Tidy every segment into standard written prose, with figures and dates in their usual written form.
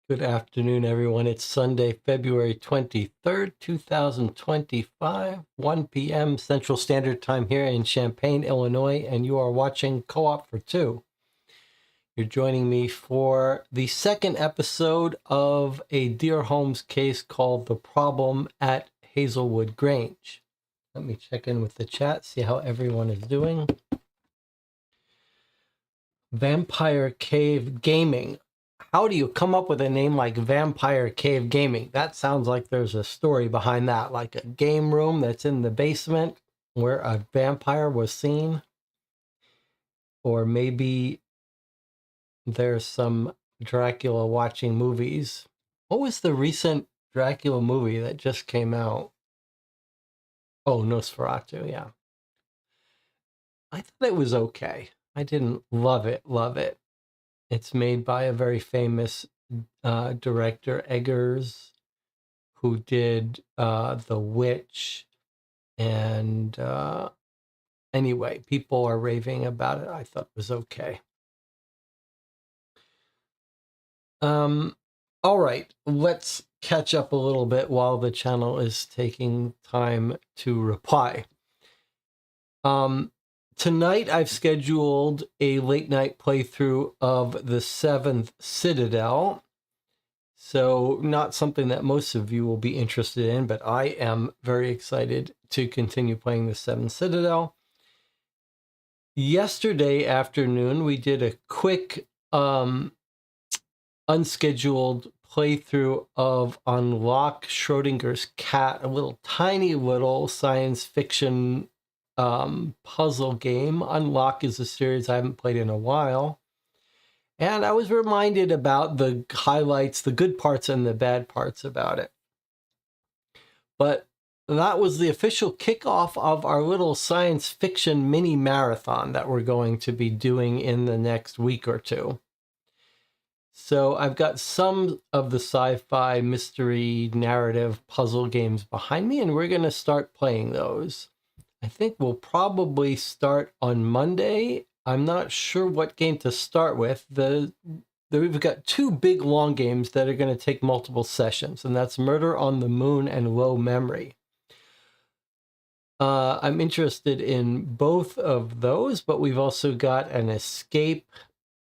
Good afternoon, everyone. It's Sunday, February 23rd, 2025, 1 p.m. Central Standard Time here in Champaign, Illinois, and you are watching Co-op for Two. You're joining me for the second episode of a Dear Holmes case called The Problem at Hazlewood Grange. Let me check in with the chat, see how everyone is doing. Vampire Cave Gaming. How do you come up with a name like Vampire Cave Gaming? That sounds like there's a story behind that, like a game room that's in the basement where a vampire was seen. Or maybe there's some Dracula watching movies. What was the recent Dracula movie that just came out? Oh, Nosferatu, yeah. I thought it was okay. I didn't love it. It's made by a very famous director, Eggers, who did The Witch. And anyway, people are raving about it. I thought it was okay. All right, let's catch up a little bit while the channel is taking time to reply. Tonight, I've scheduled a late night playthrough of the 7th Citadel. So not something that most of you will be interested in, but I am very excited to continue playing the 7th Citadel. Yesterday afternoon, we did a quick unscheduled playthrough of Unlock Schrodinger's Cat, a little tiny little science fiction puzzle game. Unlock is a series I haven't played in a while. And I was reminded about the highlights, the good parts and the bad parts about it. But that was the official kickoff of our little science fiction mini marathon that we're going to be doing in the next week or two. So I've got some of the sci-fi mystery narrative puzzle games behind me, and we're going to start playing those. I think we'll probably start on Monday. I'm not sure what game to start with. We've got two big long games that are going to take multiple sessions, and that's Murder on the Moon and Low Memory. I'm interested in both of those, but we've also got an escape,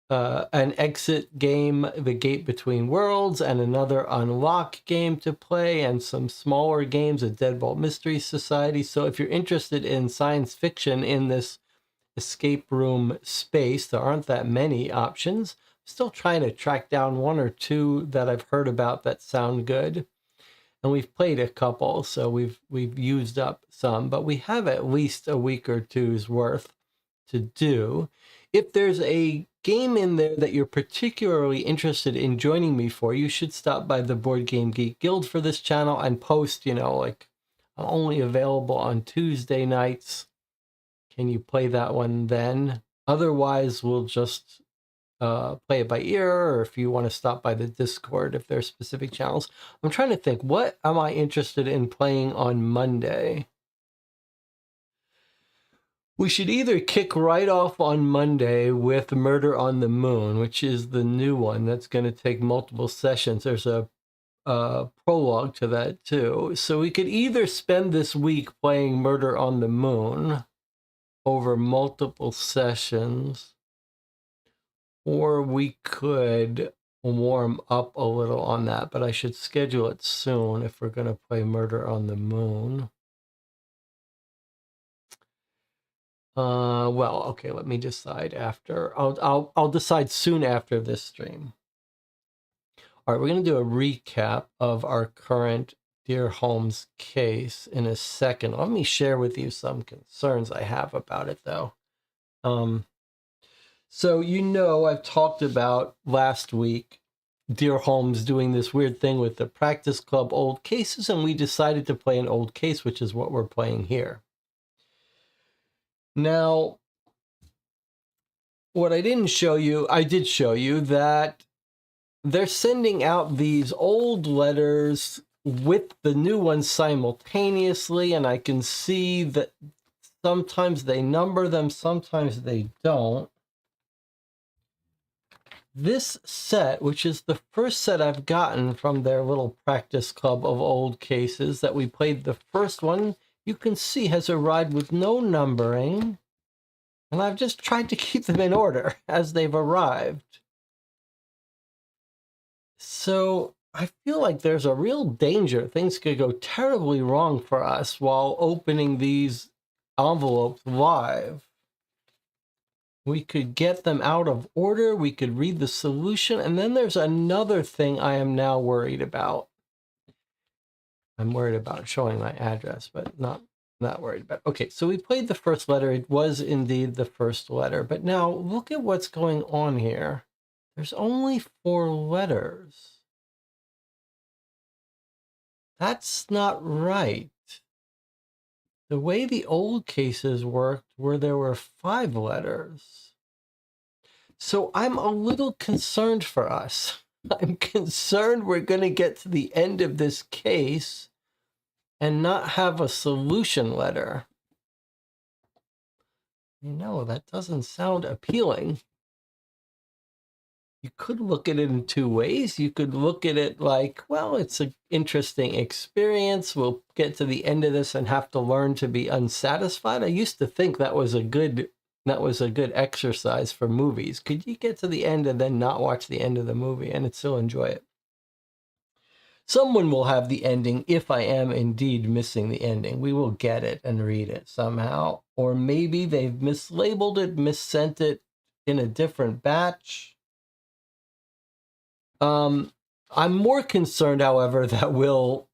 an exit game, The Gate Between Worlds, and another Unlock game to play, and some smaller games, a Deadbolt Mystery Society. So if you're interested in science fiction in this escape room space. There aren't that many options. Still trying to track down one or two that I've heard about that sound good. And we've played a couple, so we've used up some, but we have at least a week or two's worth to do. If there's a game in there that you're particularly interested in joining me for, you should stop by the Board Game Geek Guild for this channel and post, like, I'm only available on Tuesday nights. Can you play that one then? Otherwise, we'll just play it by ear, or if you want to stop by the Discord, if there's specific channels. I'm trying to think, what am I interested in playing on Monday? We should either kick right off on Monday with Murder on the Moon, which is the new one that's going to take multiple sessions. There's a prologue to that too. So we could either spend this week playing Murder on the Moon over multiple sessions, or we could warm up a little on that, but I should schedule it soon if we're going to play Murder on the Moon. Well, okay, let me decide after. I'll decide soon after this stream. All right, we're going to do a recap of our current Dear Holmes case in a second. Let me share with you some concerns I have about it, though. So, I've talked about last week Dear Holmes doing this weird thing with the Practice Club old cases, and we decided to play an old case, which is what we're playing here. Now, what I didn't show you, I did show you that they're sending out these old letters with the new ones simultaneously, and I can see that sometimes they number them, sometimes they don't. This set, which is the first set I've gotten from their little Practice Club of old cases that we played, the first one, you can see has arrived with no numbering, and I've just tried to keep them in order as they've arrived. So I feel like there's a real danger things could go terribly wrong for us while opening these envelopes live. We could get them out of order, we could read the solution, and then there's another thing I am now worried about. I'm worried about showing my address, but not worried about it. Okay, so we played the first letter. It was indeed the first letter, but now look at what's going on here. There's only 4 letters. That's not right. The way the old cases worked were there were 5 letters. So I'm a little concerned for us. I'm concerned we're going to get to the end of this case and not have a solution letter. That doesn't sound appealing. You could look at it in 2 ways. You could look at it like, well, it's an interesting experience. We'll get to the end of this and have to learn to be unsatisfied. I used to think that was a good exercise for movies. Could you get to the end and then not watch the end of the movie and still enjoy it? Someone will have the ending if I am indeed missing the ending. We will get it and read it somehow. Or maybe they've mislabeled it, missent it in a different batch. I'm more concerned, however, that we'll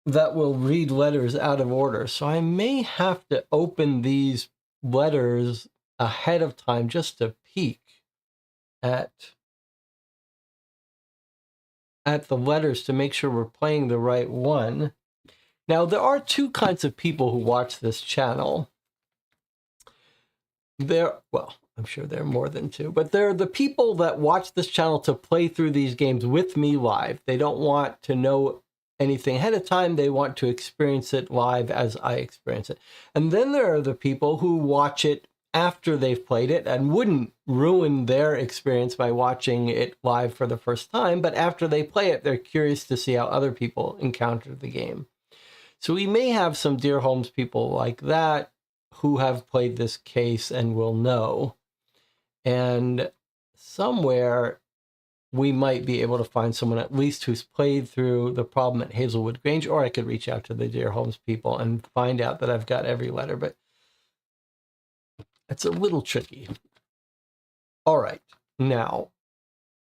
read letters out of order. So I may have to open these letters ahead of time just to peek at the letters to make sure we're playing the right one. Now, there are 2 kinds of people who watch this channel. I'm sure there are more than 2, but they're the people that watch this channel to play through these games with me live. They don't want to know anything ahead of time. They want to experience it live as I experience it. And then there are the people who watch it after they've played it and wouldn't ruin their experience by watching it live for the first time, but after they play it, they're curious to see how other people encountered the game. So we may have some Dear Holmes people like that who have played this case and will know. And somewhere we might be able to find someone at least who's played through the problem at Hazlewood Grange, or I could reach out to the Dear Holmes people and find out that I've got every letter. But It's a little tricky. All right. Now,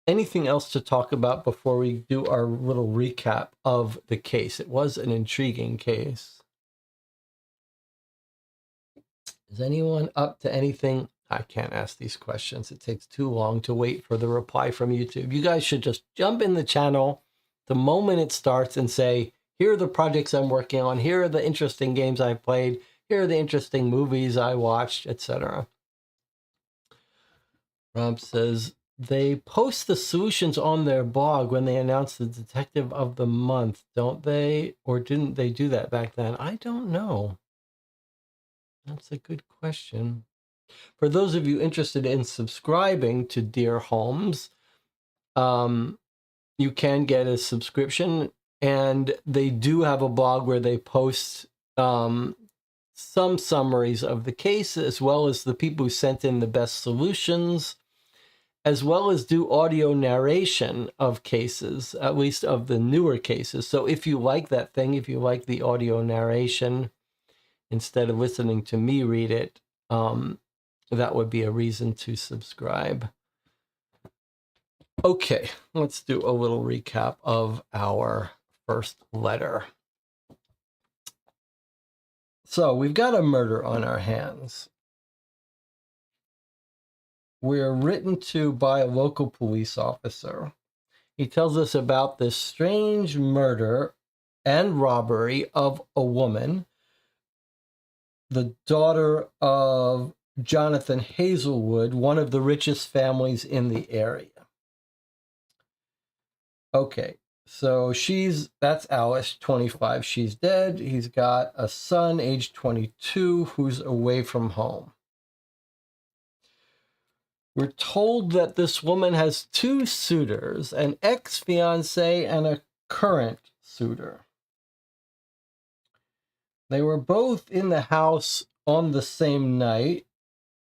anything else to talk about before we do our little recap of the case? It was an intriguing case. Is anyone up to anything? I can't ask these questions. It takes too long to wait for the reply from YouTube. You guys should just jump in the channel the moment it starts and say, here are the projects I'm working on. Here are the interesting games I played. Here are the interesting movies I watched, etc. Rob says, they post the solutions on their blog when they announce the Detective of the Month, don't they? Or didn't they do that back then? I don't know. That's a good question. For those of you interested in subscribing to Dear Holmes, you can get a subscription, and they do have a blog where they post some summaries of the case, as well as the people who sent in the best solutions, as well as do audio narration of cases, at least of the newer cases. So if you like that thing, if you like the audio narration, instead of listening to me read it, that would be a reason to subscribe. Okay, let's do a little recap of our first letter. So we've got a murder on our hands. We're written to by a local police officer. He tells us about this strange murder and robbery of a woman, the daughter of Jonathan Hazlewood, one of the richest families in the area. Okay, so that's Alice, 25. She's dead. He's got a son, age 22, who's away from home. We're told that this woman has two suitors, an ex-fiance and a current suitor. They were both in the house on the same night.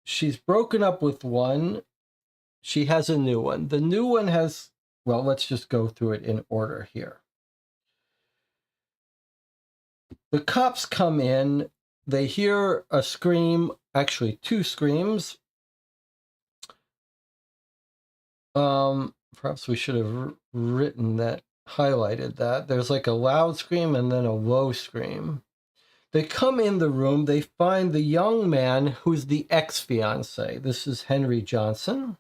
She's broken up with one. She has a new one. The new one has, well, let's just go through it in order here. The cops come in. They hear a scream, actually two screams. Perhaps we should have written that, highlighted that. There's like a loud scream and then a low scream. They come in the room. They find the young man who's the ex-fiance. This is Henry Johnson.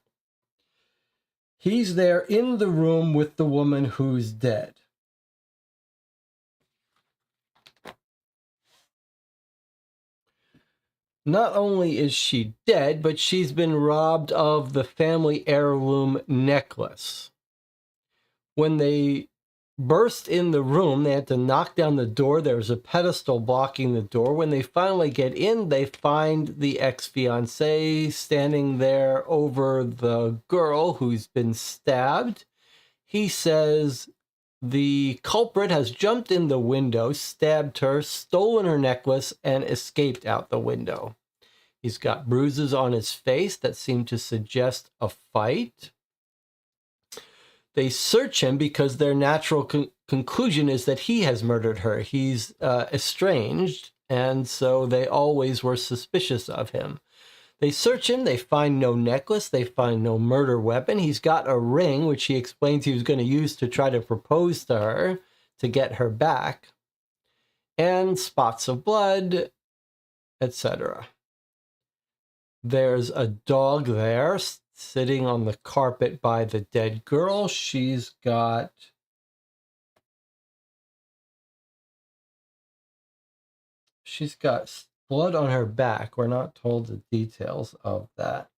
He's there in the room with the woman who's dead. Not only is she dead, but she's been robbed of the family heirloom necklace. When they burst in the room, they had to knock down the door. There's a pedestal blocking the door. When they finally get in, they find the ex-fiancé standing there over the girl who's been stabbed. He says the culprit has jumped in the window, stabbed her, stolen her necklace, and escaped out the window. He's got bruises on his face that seem to suggest a fight. They search him because their natural conclusion is that he has murdered her. He's estranged, and so they always were suspicious of him. They search him. They find no necklace. They find no murder weapon. He's got a ring, which he explains he was going to use to try to propose to her to get her back, and spots of blood, etc. There's a dog there sitting on the carpet by the dead girl. She's got blood on her back. We're not told the details of that.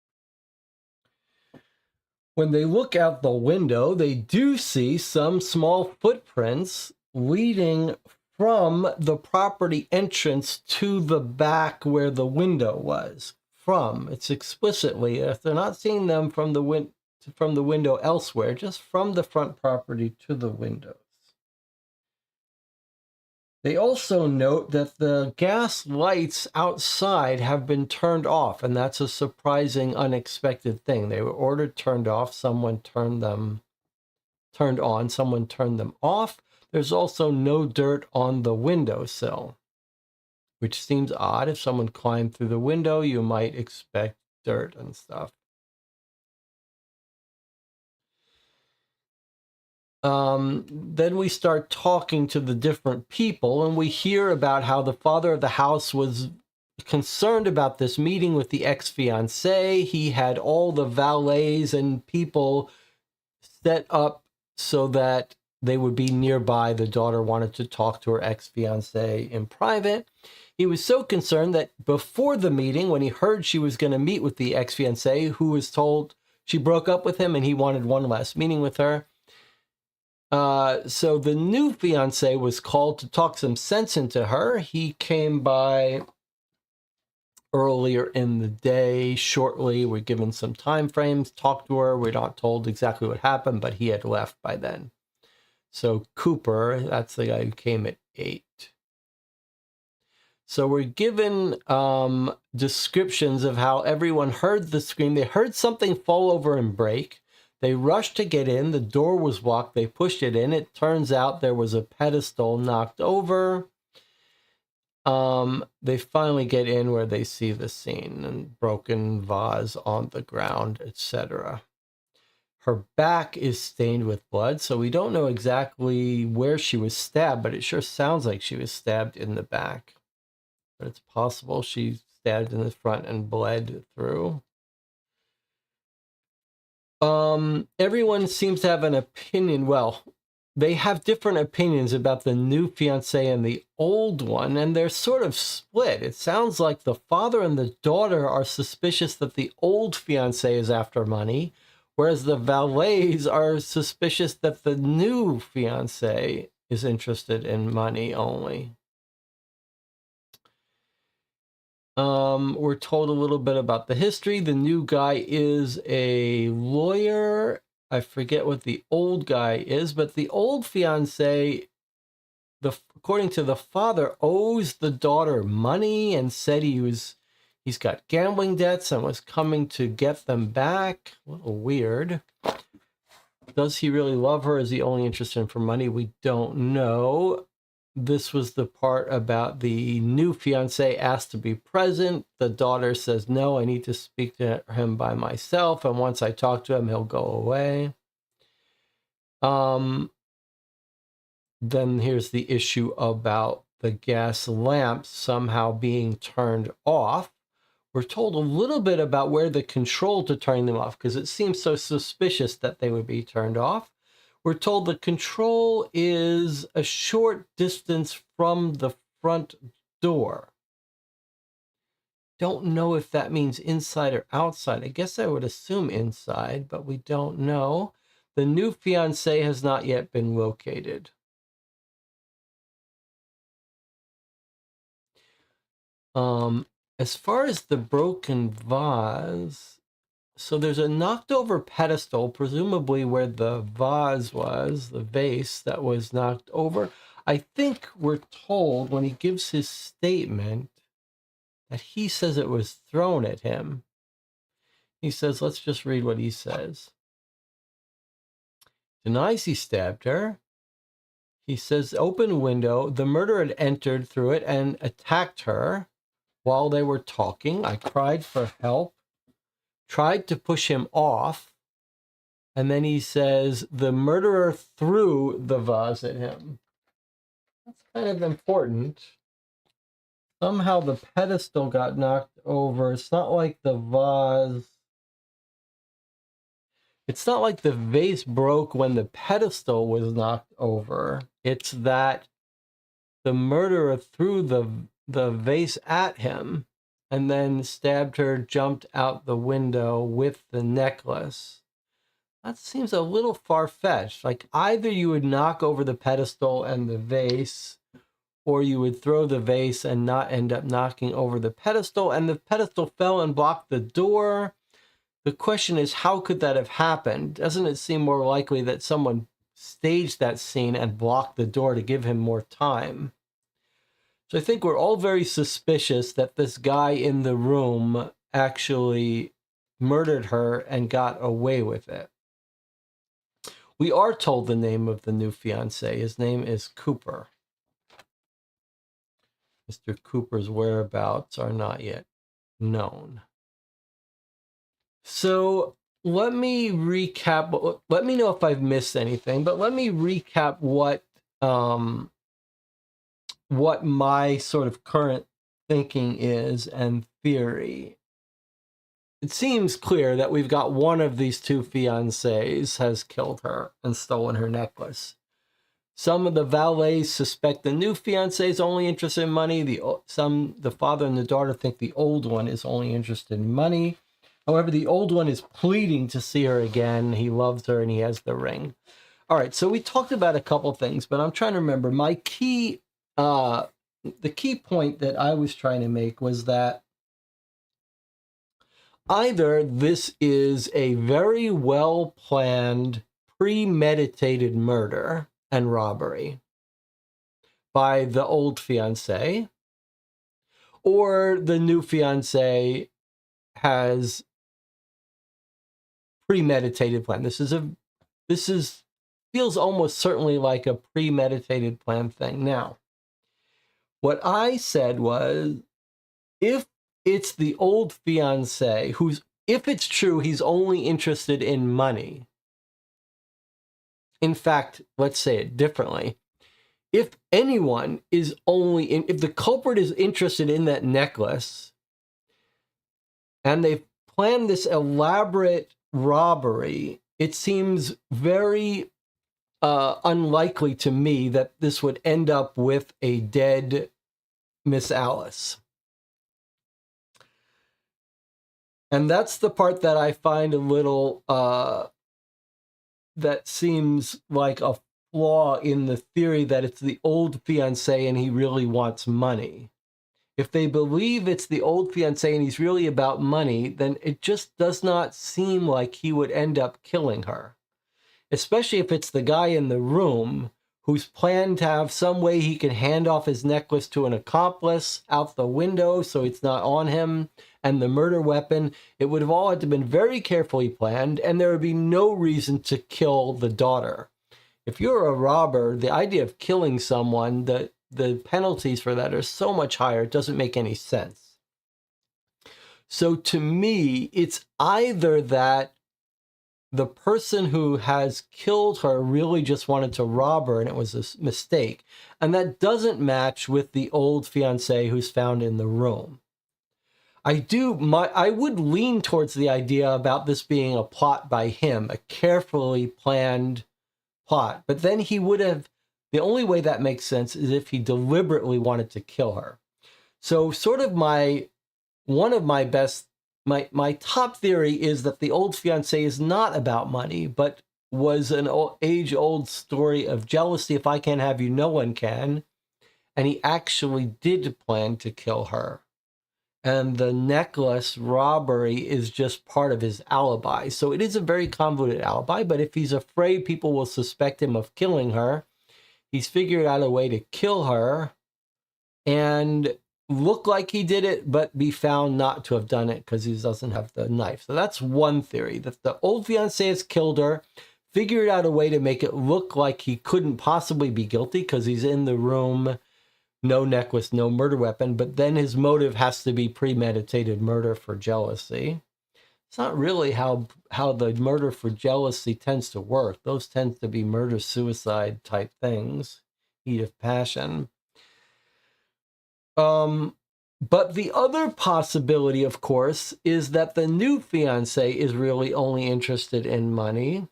When they look out the window, they do see some small footprints leading from the property entrance to the back where the window was. It's explicitly, if they're not seeing them from the window elsewhere, just from the front property to the windows. They also note that the gas lights outside have been turned off, and that's a surprising, unexpected thing. They were ordered turned off. Someone turned them turned on. Someone turned them off. There's also no dirt on the windowsill. which seems odd. If someone climbed through the window, you might expect dirt and stuff. Then we start talking to the different people, and we hear about how the father of the house was concerned about this meeting with the ex-fiancée. He had all the valets and people set up so that they would be nearby. The daughter wanted to talk to her ex-fiancé in private. He was so concerned that before the meeting, when he heard she was going to meet with the ex-fiancée, who was told she broke up with him and he wanted one last meeting with her. So the new fiance was called to talk some sense into her. He came by earlier in the day, shortly. We're given some time frames, talked to her. We're not told exactly what happened, but he had left by then. So Cooper, that's the guy who came at 8. So we're given descriptions of how everyone heard the scream. They heard something fall over and break. They rushed to get in. The door was locked. They pushed it in. It turns out there was a pedestal knocked over. They finally get in where they see the scene and broken vase on the ground, etc. Her back is stained with blood, so we don't know exactly where she was stabbed, but it sure sounds like she was stabbed in the back. But it's possible she stabbed in the front and bled through. Everyone seems to have an opinion. Well, they have different opinions about the new fiance and the old one, and they're sort of split. It sounds like the father and the daughter are suspicious that the old fiance is after money, whereas the valets are suspicious that the new fiance is interested in money only. We're told a little bit about the history. The new guy is a lawyer. I forget what the old guy is, but the old fiance, according to the father, owes the daughter money and said he's got gambling debts and was coming to get them back. A little weird. Does he really love her? Is he only interested in for money? We don't know. This was the part about the new fiance asked to be present. The daughter says, no, I need to speak to him by myself. And once I talk to him, he'll go away. Then here's the issue about the gas lamps somehow being turned off. We're told a little bit about where the control to turn them off, because it seems so suspicious that they would be turned off. We're told the control is a short distance from the front door. Don't know if that means inside or outside. I guess I would assume inside, but we don't know. The new fiancé has not yet been located. As far as the broken vase, so there's a knocked over pedestal, presumably where the vase was, the vase that was knocked over. I think we're told when he gives his statement that he says it was thrown at him. He says, let's just read what he says. Denies he stabbed her. He says, open window. The murderer had entered through it and attacked her while they were talking. I cried for help. Tried to push him off, and then he says the murderer threw the vase at him. That's kind of important. Somehow the pedestal got knocked over. It's not like the vase. It's not like the vase broke when the pedestal was knocked over. It's that the murderer threw the vase at him and then stabbed her, jumped out the window with the necklace. That seems a little far-fetched. Like, either you would knock over the pedestal and the vase, or you would throw the vase and not end up knocking over the pedestal, and the pedestal fell and blocked the door. The question is, how could that have happened? Doesn't it seem more likely that someone staged that scene and blocked the door to give him more time? So I think we're all very suspicious that this guy in the room actually murdered her and got away with it. We are told the name of the new fiancé. His name is Cooper. Mr. Cooper's whereabouts are not yet known. So let me recap. Let me know if I've missed anything, but let me recap what my sort of current thinking is and theory. It seems clear that we've got one of these two fiancés has killed her and stolen her necklace. Some of the valets suspect the new fiancé is only interested in money. The father and the daughter think the old one is only interested in money. However, the old one is pleading to see her again. He loves her and he has the ring. All right, so we talked about a couple things, but I'm trying to remember. The key point that I was trying to make was that either this is a very well-planned, premeditated murder and robbery by the old fiancé, or the new fiancé has premeditated plan. This feels almost certainly like a premeditated plan thing. Now, what I said was, if it's the old fiancé if it's true, he's only interested in money. In fact, let's say it differently. If anyone is if the culprit is interested in that necklace and they've planned this elaborate robbery, it seems very unlikely to me that this would end up with a dead Miss Alice. And that's the part that I find a little, that seems like a flaw in the theory that it's the old fiancé and he really wants money. If they believe it's the old fiancé and he's really about money, then it just does not seem like he would end up killing her. Especially if it's the guy in the room who's planned to have some way he can hand off his necklace to an accomplice out the window so it's not on him, and the murder weapon. It would have all had to have been very carefully planned, and there would be no reason to kill the daughter. If you're a robber, the idea of killing someone, the penalties for that are so much higher, it doesn't make any sense. So to me, it's either that the person who has killed her really just wanted to rob her and it was a mistake, and that doesn't match with the old fiancé who's found in the room. I would lean towards the idea about this being a plot by him, a carefully planned plot, but then he would have, the only way that makes sense is if he deliberately wanted to kill her. So sort of my top theory is that the old fiancé is not about money, but was an age-old story of jealousy. If I can't have you, no one can. And he actually did plan to kill her. And the necklace robbery is just part of his alibi. So it is a very convoluted alibi, but if he's afraid people will suspect him of killing her, he's figured out a way to kill her and look like he did it, but be found not to have done it because he doesn't have the knife. So that's one theory, that the old fiancé has killed her, figured out a way to make it look like he couldn't possibly be guilty because he's in the room, no necklace, no murder weapon, but then his motive has to be premeditated murder for jealousy. It's not really how the murder for jealousy tends to work. Those tend to be murder-suicide type things, heat of passion. But the other possibility, of course, is that the new fiancé is really only interested in money.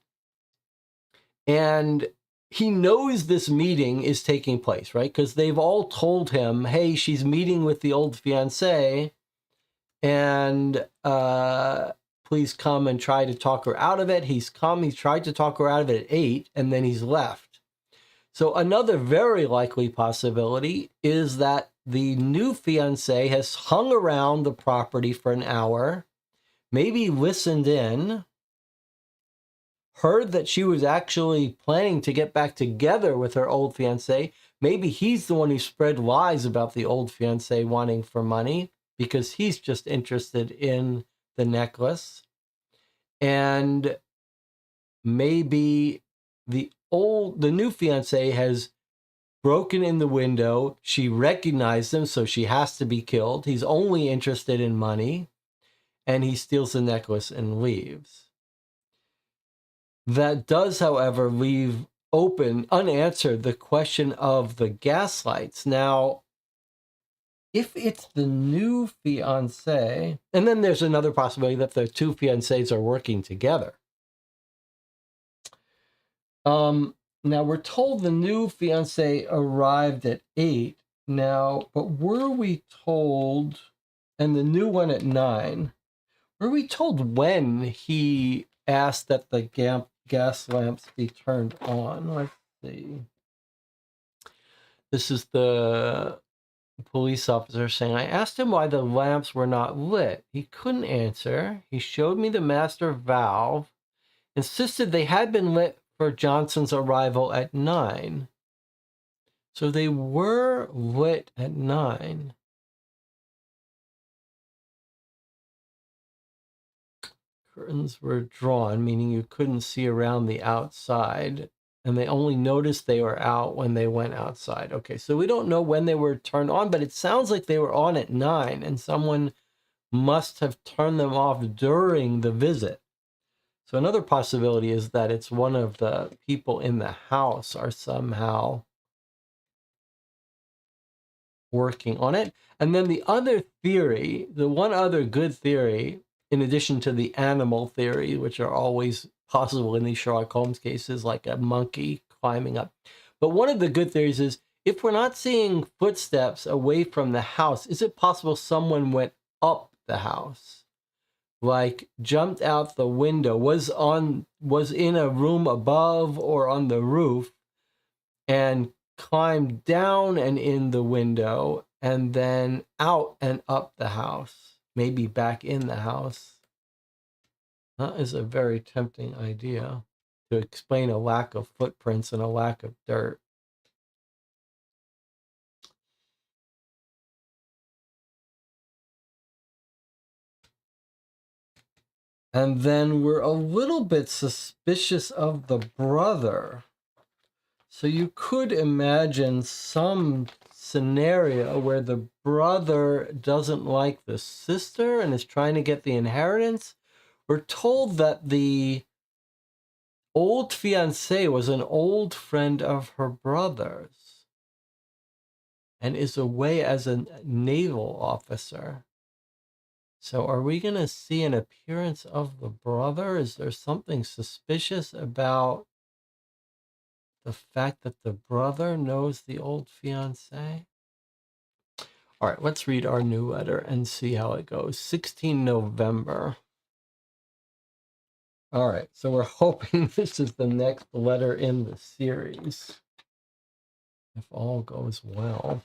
And he knows this meeting is taking place, right? Because they've all told him, hey, she's meeting with the old fiancé, and please come and try to talk her out of it. He's tried to talk her out of it at 8, and then he's left. So another very likely possibility is that the new fiancé has hung around the property for an hour, maybe listened in, heard that she was actually planning to get back together with her old fiancé. Maybe he's the one who spread lies about the old fiancé wanting for money because he's just interested in the necklace. And maybe the new fiancé has broken in the window. She recognized him, so she has to be killed. He's only interested in money, and he steals the necklace and leaves. That does, however, leave unanswered, the question of the gaslights. Now, if it's the new fiancé, and then there's another possibility that the two fiancés are working together. Now we're told the new fiancé arrived at 8. Now, but were we told, and the new one at 9, were we told when he asked that the gas lamps be turned on? Let's see. This is the police officer saying, I asked him why the lamps were not lit. He couldn't answer. He showed me the master valve, insisted they had been lit for Johnson's arrival at 9. So they were lit at 9. Curtains were drawn, meaning you couldn't see around the outside, and they only noticed they were out when they went outside. Okay, so we don't know when they were turned on, but it sounds like they were on at 9, and someone must have turned them off during the visit. So another possibility is that it's one of the people in the house are somehow working on it. And then the other theory, the one other good theory, in addition to the animal theory, which are always possible in these Sherlock Holmes cases, like a monkey climbing up. But one of the good theories is, if we're not seeing footsteps away from the house, is it possible someone went up the house? Like jumped out the window, was in a room above or on the roof, and climbed down and in the window, and then out and up the house, maybe back in the house. That is a very tempting idea to explain a lack of footprints and a lack of dirt. And then we're a little bit suspicious of the brother. So you could imagine some scenario where the brother doesn't like the sister and is trying to get the inheritance. We're told that the old fiancé was an old friend of her brother's and is away as a naval officer. So are we going to see an appearance of the brother? Is there something suspicious about the fact that the brother knows the old fiancé? All right, let's read our new letter and see how it goes. 16 November. All right, so we're hoping this is the next letter in the series, if all goes well.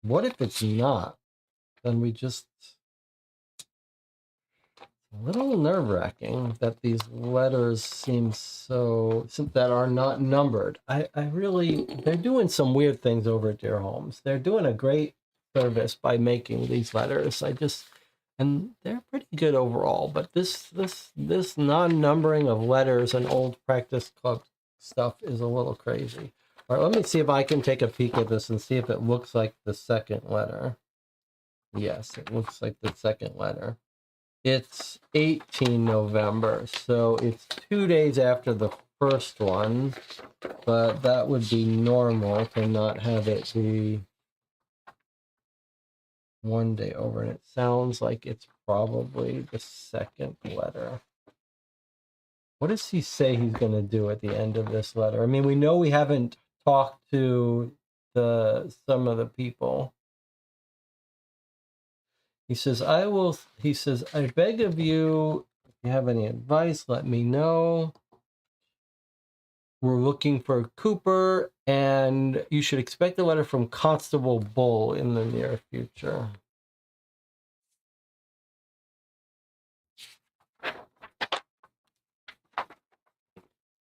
What if it's not? Then we just... a little nerve-wracking that these letters seem that are not numbered. I really, they're doing some weird things over at Dear Holmes. They're doing a great service by making these letters. And they're pretty good overall, but this non-numbering of letters and old practice club stuff is a little crazy. All right, let me see if I can take a peek at this and see if it looks like the second letter. Yes, it looks like the second letter. It's 18 November, so it's 2 days after the first one, but that would be normal to not have it be 1 day over, and it sounds like it's probably the second letter. What does he say he's going to do at the end of this letter? I mean, we know we haven't talked to some of the people. He says, I beg of you, if you have any advice, let me know. We're looking for Cooper, and you should expect a letter from Constable Bull in the near future.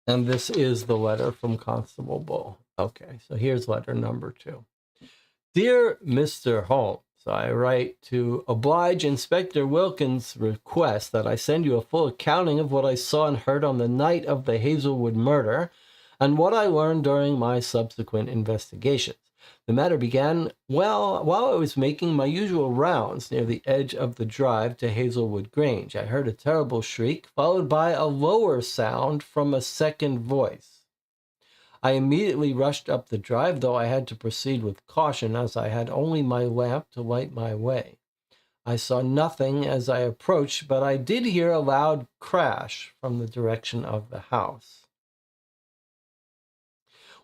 And this is the letter from Constable Bull. Okay, so here's letter number 2. Dear Mr. Holmes, So I write to oblige Inspector Wilkins' request that I send you a full accounting of what I saw and heard on the night of the Hazlewood murder and what I learned during my subsequent investigations. The matter began, well, while I was making my usual rounds near the edge of the drive to Hazlewood Grange. I heard a terrible shriek, followed by a lower sound from a second voice. I immediately rushed up the drive, though I had to proceed with caution, as I had only my lamp to light my way. I saw nothing as I approached, but I did hear a loud crash from the direction of the house.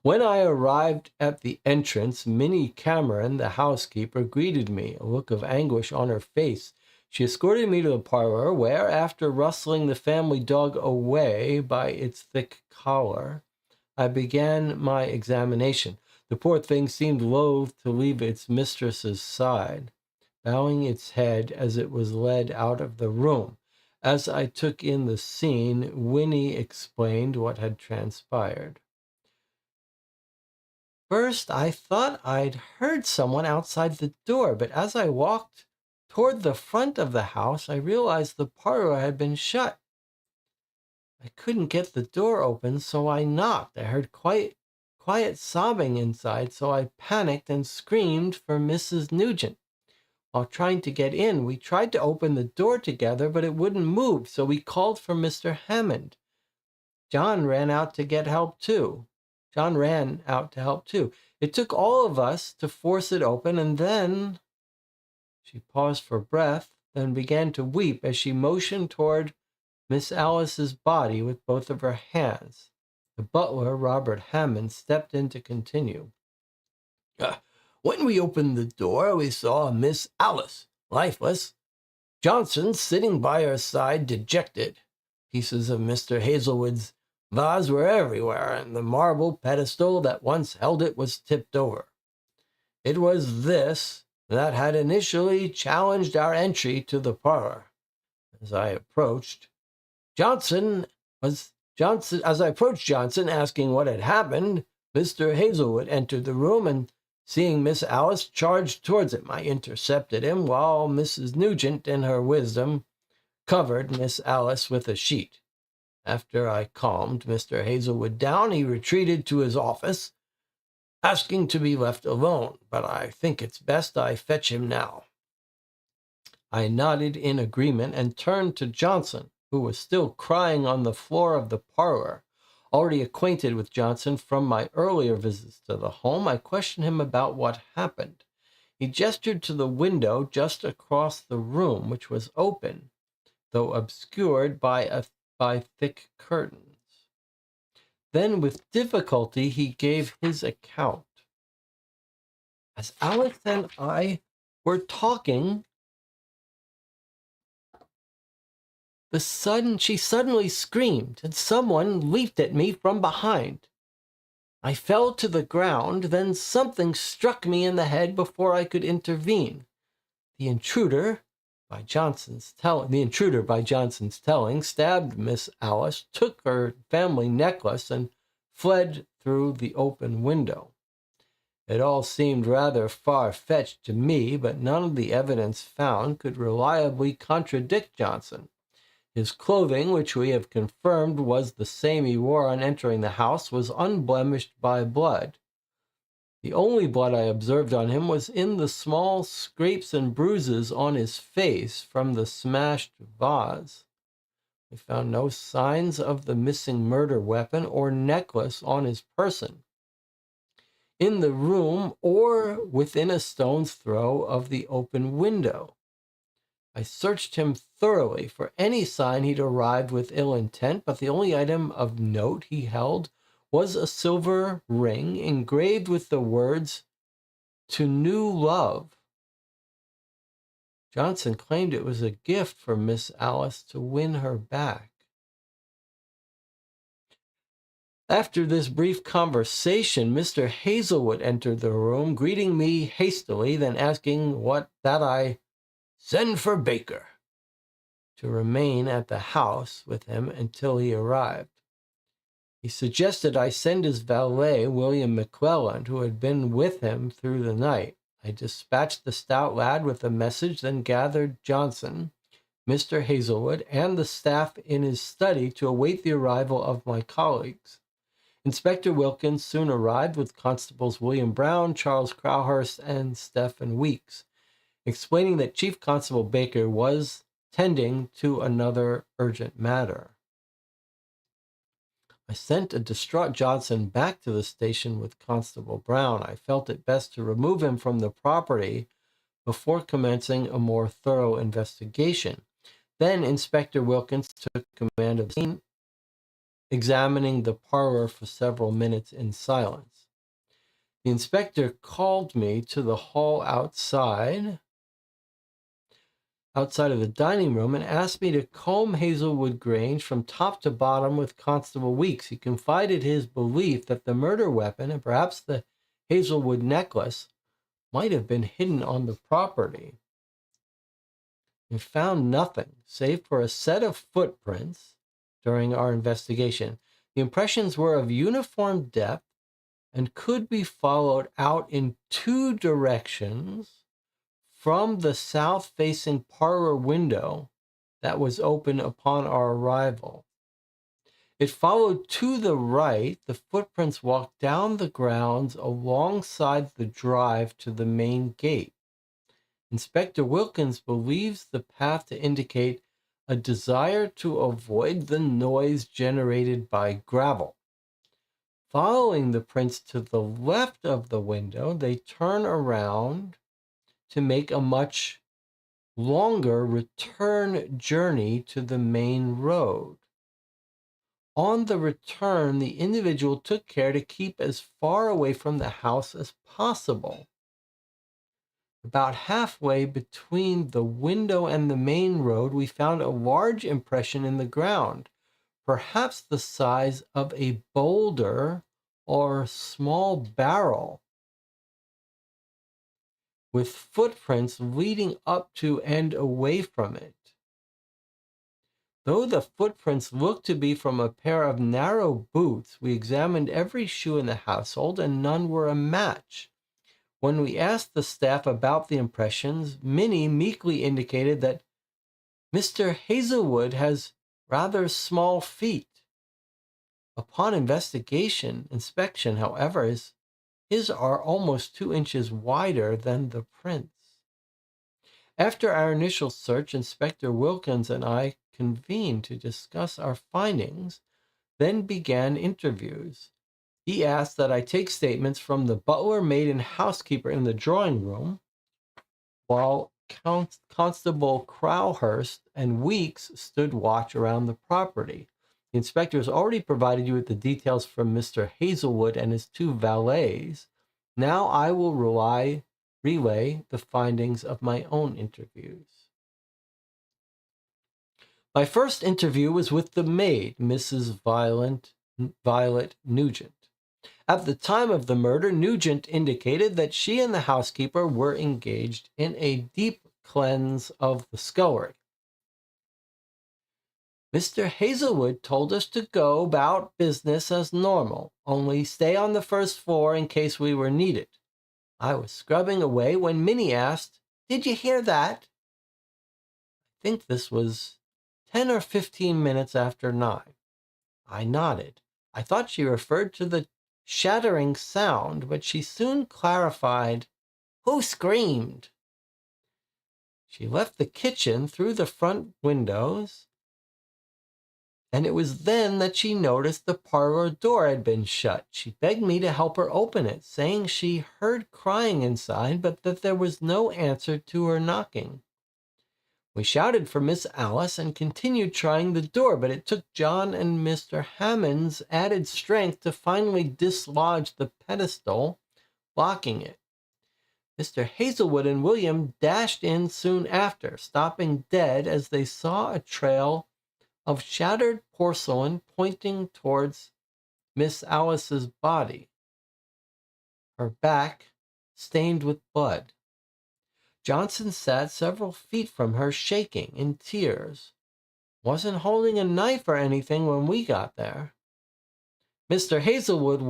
When I arrived at the entrance, Minnie Cameron, the housekeeper, greeted me, a look of anguish on her face. She escorted me to the parlor, where, after rustling the family dog away by its thick collar, I began my examination. The poor thing seemed loath to leave its mistress's side, bowing its head as it was led out of the room. As I took in the scene, Winnie explained what had transpired. First, I thought I'd heard someone outside the door, but as I walked toward the front of the house, I realized the parlor had been shut. I couldn't get the door open, so I knocked. I heard quiet sobbing inside, so I panicked and screamed for Mrs. Nugent. While trying to get in, we tried to open the door together, but it wouldn't move, so we called for Mr. Hammond. John ran out to help too. It took all of us to force it open, and then she paused for breath, then began to weep as she motioned toward Miss Alice's body with both of her hands. The butler, Robert Hammond, stepped in to continue. When we opened the door, we saw Miss Alice, lifeless. Johnson sitting by her side, dejected. Pieces of Mr. Hazlewood's vase were everywhere, and the marble pedestal that once held it was tipped over. It was this that had initially challenged our entry to the parlor. As I approached Johnson asking what had happened, Mr. Hazlewood entered the room and, seeing Miss Alice, charged towards him. I intercepted him, while Mrs. Nugent, in her wisdom, covered Miss Alice with a sheet. After I calmed Mr. Hazlewood down, he retreated to his office, asking to be left alone, but I think it's best I fetch him now. I nodded in agreement and turned to Johnson, who was still crying on the floor of the parlor. Already acquainted with Johnson from my earlier visits to the home, I questioned him about what happened. He gestured to the window just across the room, which was open, though obscured by thick curtains. Then, with difficulty, he gave his account. As Alice and I were talking, she suddenly screamed, and someone leaped at me from behind. I fell to the ground, then something struck me in the head before I could intervene. The intruder, by Johnson's telling, stabbed Miss Alice, took her family necklace, and fled through the open window. It all seemed rather far-fetched to me, but none of the evidence found could reliably contradict Johnson. His clothing, which we have confirmed was the same he wore on entering the house, was unblemished by blood. The only blood I observed on him was in the small scrapes and bruises on his face from the smashed vase. We found no signs of the missing murder weapon or necklace on his person, in the room, or within a stone's throw of the open window. I searched him thoroughly for any sign he'd arrived with ill intent, but the only item of note he held was a silver ring engraved with the words, "To New Love." Johnson claimed it was a gift for Miss Alice to win her back. After this brief conversation, Mr. Hazlewood entered the room, greeting me hastily, then asking that I send for Baker to remain at the house with him until he arrived. He suggested I send his valet, William McClelland, who had been with him through the night. I dispatched the stout lad with a message, then gathered Johnson, Mr. Hazlewood, and the staff in his study to await the arrival of my colleagues. Inspector Wilkins soon arrived with Constables William Brown, Charles Crowhurst, and Stephen Weeks, explaining that Chief Constable Baker was tending to another urgent matter. I sent a distraught Johnson back to the station with Constable Brown. I felt it best to remove him from the property before commencing a more thorough investigation. Then Inspector Wilkins took command of the scene, examining the parlor for several minutes in silence. The inspector called me to the hall outside of the dining room and asked me to comb Hazlewood Grange from top to bottom with Constable Weeks. He confided his belief that the murder weapon and perhaps the Hazlewood necklace might have been hidden on the property. We found nothing save for a set of footprints during our investigation. The impressions were of uniform depth and could be followed out in two directions from the south-facing parlor window that was open upon our arrival. It followed to the right. The footprints walked down the grounds alongside the drive to the main gate. Inspector Wilkins believes the path to indicate a desire to avoid the noise generated by gravel. Following the prints to the left of the window, they turn around to make a much longer return journey to the main road. On the return, the individual took care to keep as far away from the house as possible. About halfway between the window and the main road, we found a large impression in the ground, perhaps the size of a boulder or small barrel, with footprints leading up to and away from it. Though the footprints looked to be from a pair of narrow boots, we examined every shoe in the household and none were a match. When we asked the staff about the impressions, Minnie meekly indicated that Mr. Hazlewood has rather small feet. Upon inspection, however, his are almost 2 inches wider than the prints. After our initial search, Inspector Wilkins and I convened to discuss our findings, then began interviews. He asked that I take statements from the butler, maid, and housekeeper in the drawing room, while Constable Crowhurst and Weeks stood watch around the property. The inspector has already provided you with the details from Mr. Hazlewood and his two valets. Now I will relay the findings of my own interviews. My first interview was with the maid, Mrs. Violet Nugent. At the time of the murder, Nugent indicated that she and the housekeeper were engaged in a deep cleanse of the scullery. Mr. Hazlewood told us to go about business as normal, only stay on the first floor in case we were needed. I was scrubbing away when Minnie asked, "Did you hear that?" I think this was 10 or 15 minutes after 9. I nodded. I thought she referred to the shattering sound, but she soon clarified, "Who screamed?" She left the kitchen through the front windows, and it was then that she noticed the parlor door had been shut. She begged me to help her open it, saying she heard crying inside, but that there was no answer to her knocking. We shouted for Miss Alice and continued trying the door, but it took John and Mr. Hammond's added strength to finally dislodge the pedestal, locking it. Mr. Hazlewood and William dashed in soon after, stopping dead as they saw a trail of shattered porcelain pointing towards Miss Alice's body, her back stained with blood. Johnson sat several feet from her, shaking in tears. Wasn't holding a knife or anything when we got there. Mr. Hazlewood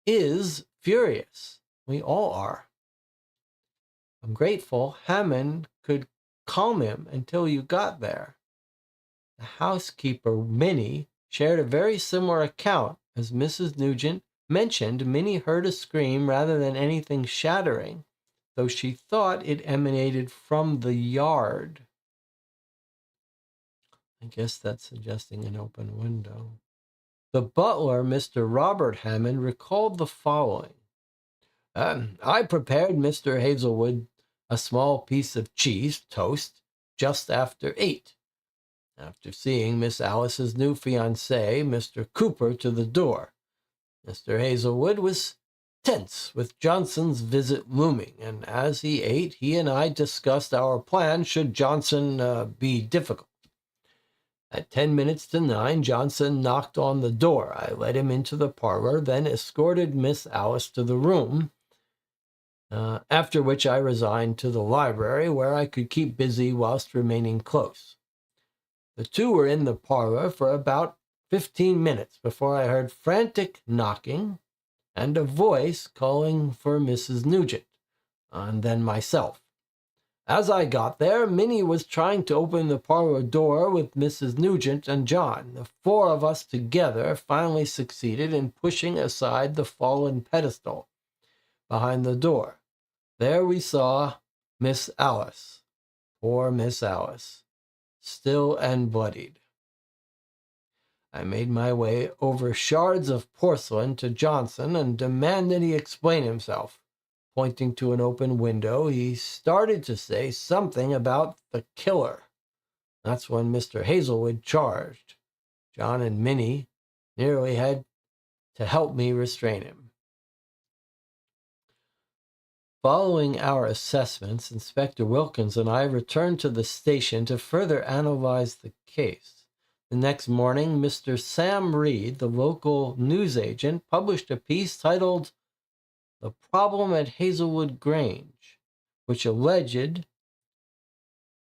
is furious. We all are. I'm grateful Hammond could calm him until you got there. The housekeeper, Minnie, shared a very similar account. As Mrs. Nugent mentioned, Minnie heard a scream rather than anything shattering, though she thought it emanated from the yard. I guess that's suggesting an open window. The butler, Mr. Robert Hammond, recalled the following. I prepared Mr. Hazlewood a small piece of cheese toast just after 8. After seeing Miss Alice's new fiancé, Mr. Cooper, to the door, Mr. Hazlewood was tense with Johnson's visit looming, and as he ate, he and I discussed our plan should Johnson be difficult. At 10 minutes to 9, Johnson knocked on the door. I led him into the parlor, then escorted Miss Alice to the room, after which I resigned to the library, where I could keep busy whilst remaining close. The two were in the parlor for about 15 minutes before I heard frantic knocking and a voice calling for Mrs. Nugent, and then myself. As I got there, Minnie was trying to open the parlor door with Mrs. Nugent and John. The four of us together finally succeeded in pushing aside the fallen pedestal behind the door. There we saw Miss Alice, poor Miss Alice, still and bloodied. I made my way over shards of porcelain to Johnson and demanded he explain himself. Pointing to an open window, he started to say something about the killer. That's when Mr. Hazlewood charged. John and Minnie nearly had to help me restrain him. Following our assessments, Inspector Wilkins and I returned to the station to further analyze the case. The next morning, Mr. Sam Reed, the local newsagent, published a piece titled "The Problem at Hazlewood Grange," which alleged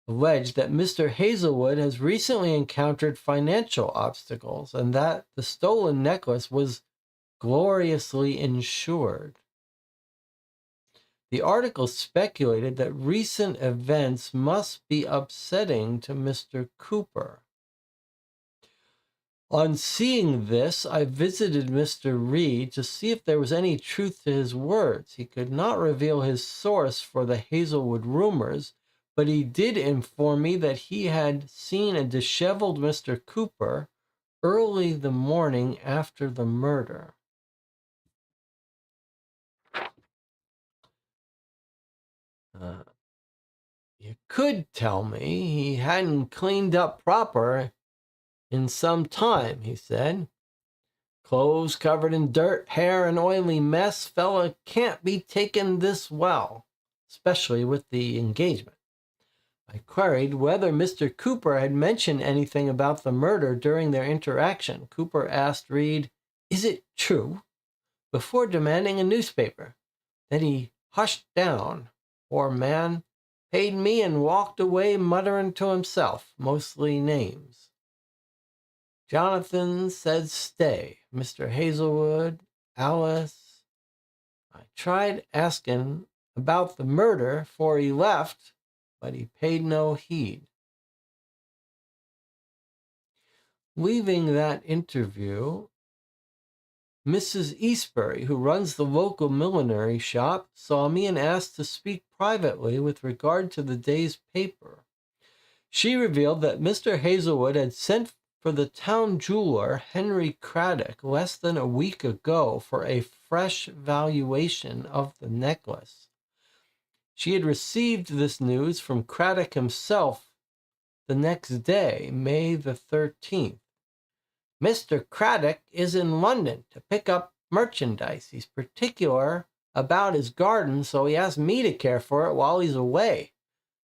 that Mr. Hazlewood has recently encountered financial obstacles and that the stolen necklace was gloriously insured. The article speculated that recent events must be upsetting to Mr. Cooper. On seeing this, I visited Mr. Reed to see if there was any truth to his words. He could not reveal his source for the Hazlewood rumors, but he did inform me that he had seen a disheveled Mr. Cooper early the morning after the murder. You could tell me he hadn't cleaned up proper in some time, he said. Clothes covered in dirt, hair an oily mess. Fella can't be taken this well, especially with the engagement. I queried whether Mr. Cooper had mentioned anything about the murder during their interaction. Cooper asked Reed, "Is it true?" before demanding a newspaper. Then he hushed down. Poor man, paid me and walked away muttering to himself, mostly names. Jonathan said stay. Mr. Hazlewood, Alice. I tried asking about the murder before he left, but he paid no heed. Leaving that interview, Mrs. Eastbury, who runs the local millinery shop, saw me and asked to speak privately with regard to the day's paper. She revealed that Mr. Hazlewood had sent for the town jeweler, Henry Craddock, less than a week ago for a fresh valuation of the necklace. She had received this news from Craddock himself the next day, May the 13th. "Mr. Craddock is in London to pick up merchandise. He's particular about his garden, so he asked me to care for it while he's away.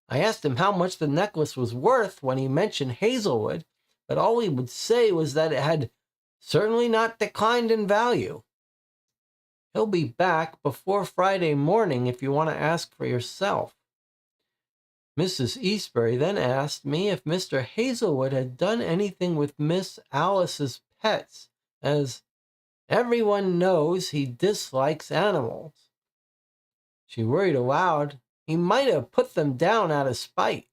I asked him how much the necklace was worth when he mentioned Hazlewood, but all he would say was that it had certainly not declined in value. He'll be back before Friday morning if you want to ask for yourself." Mrs. Eastbury then asked me if Mr. Hazlewood had done anything with Miss Alice's pets, as everyone knows he dislikes animals. She worried aloud He might have put them down out of spite.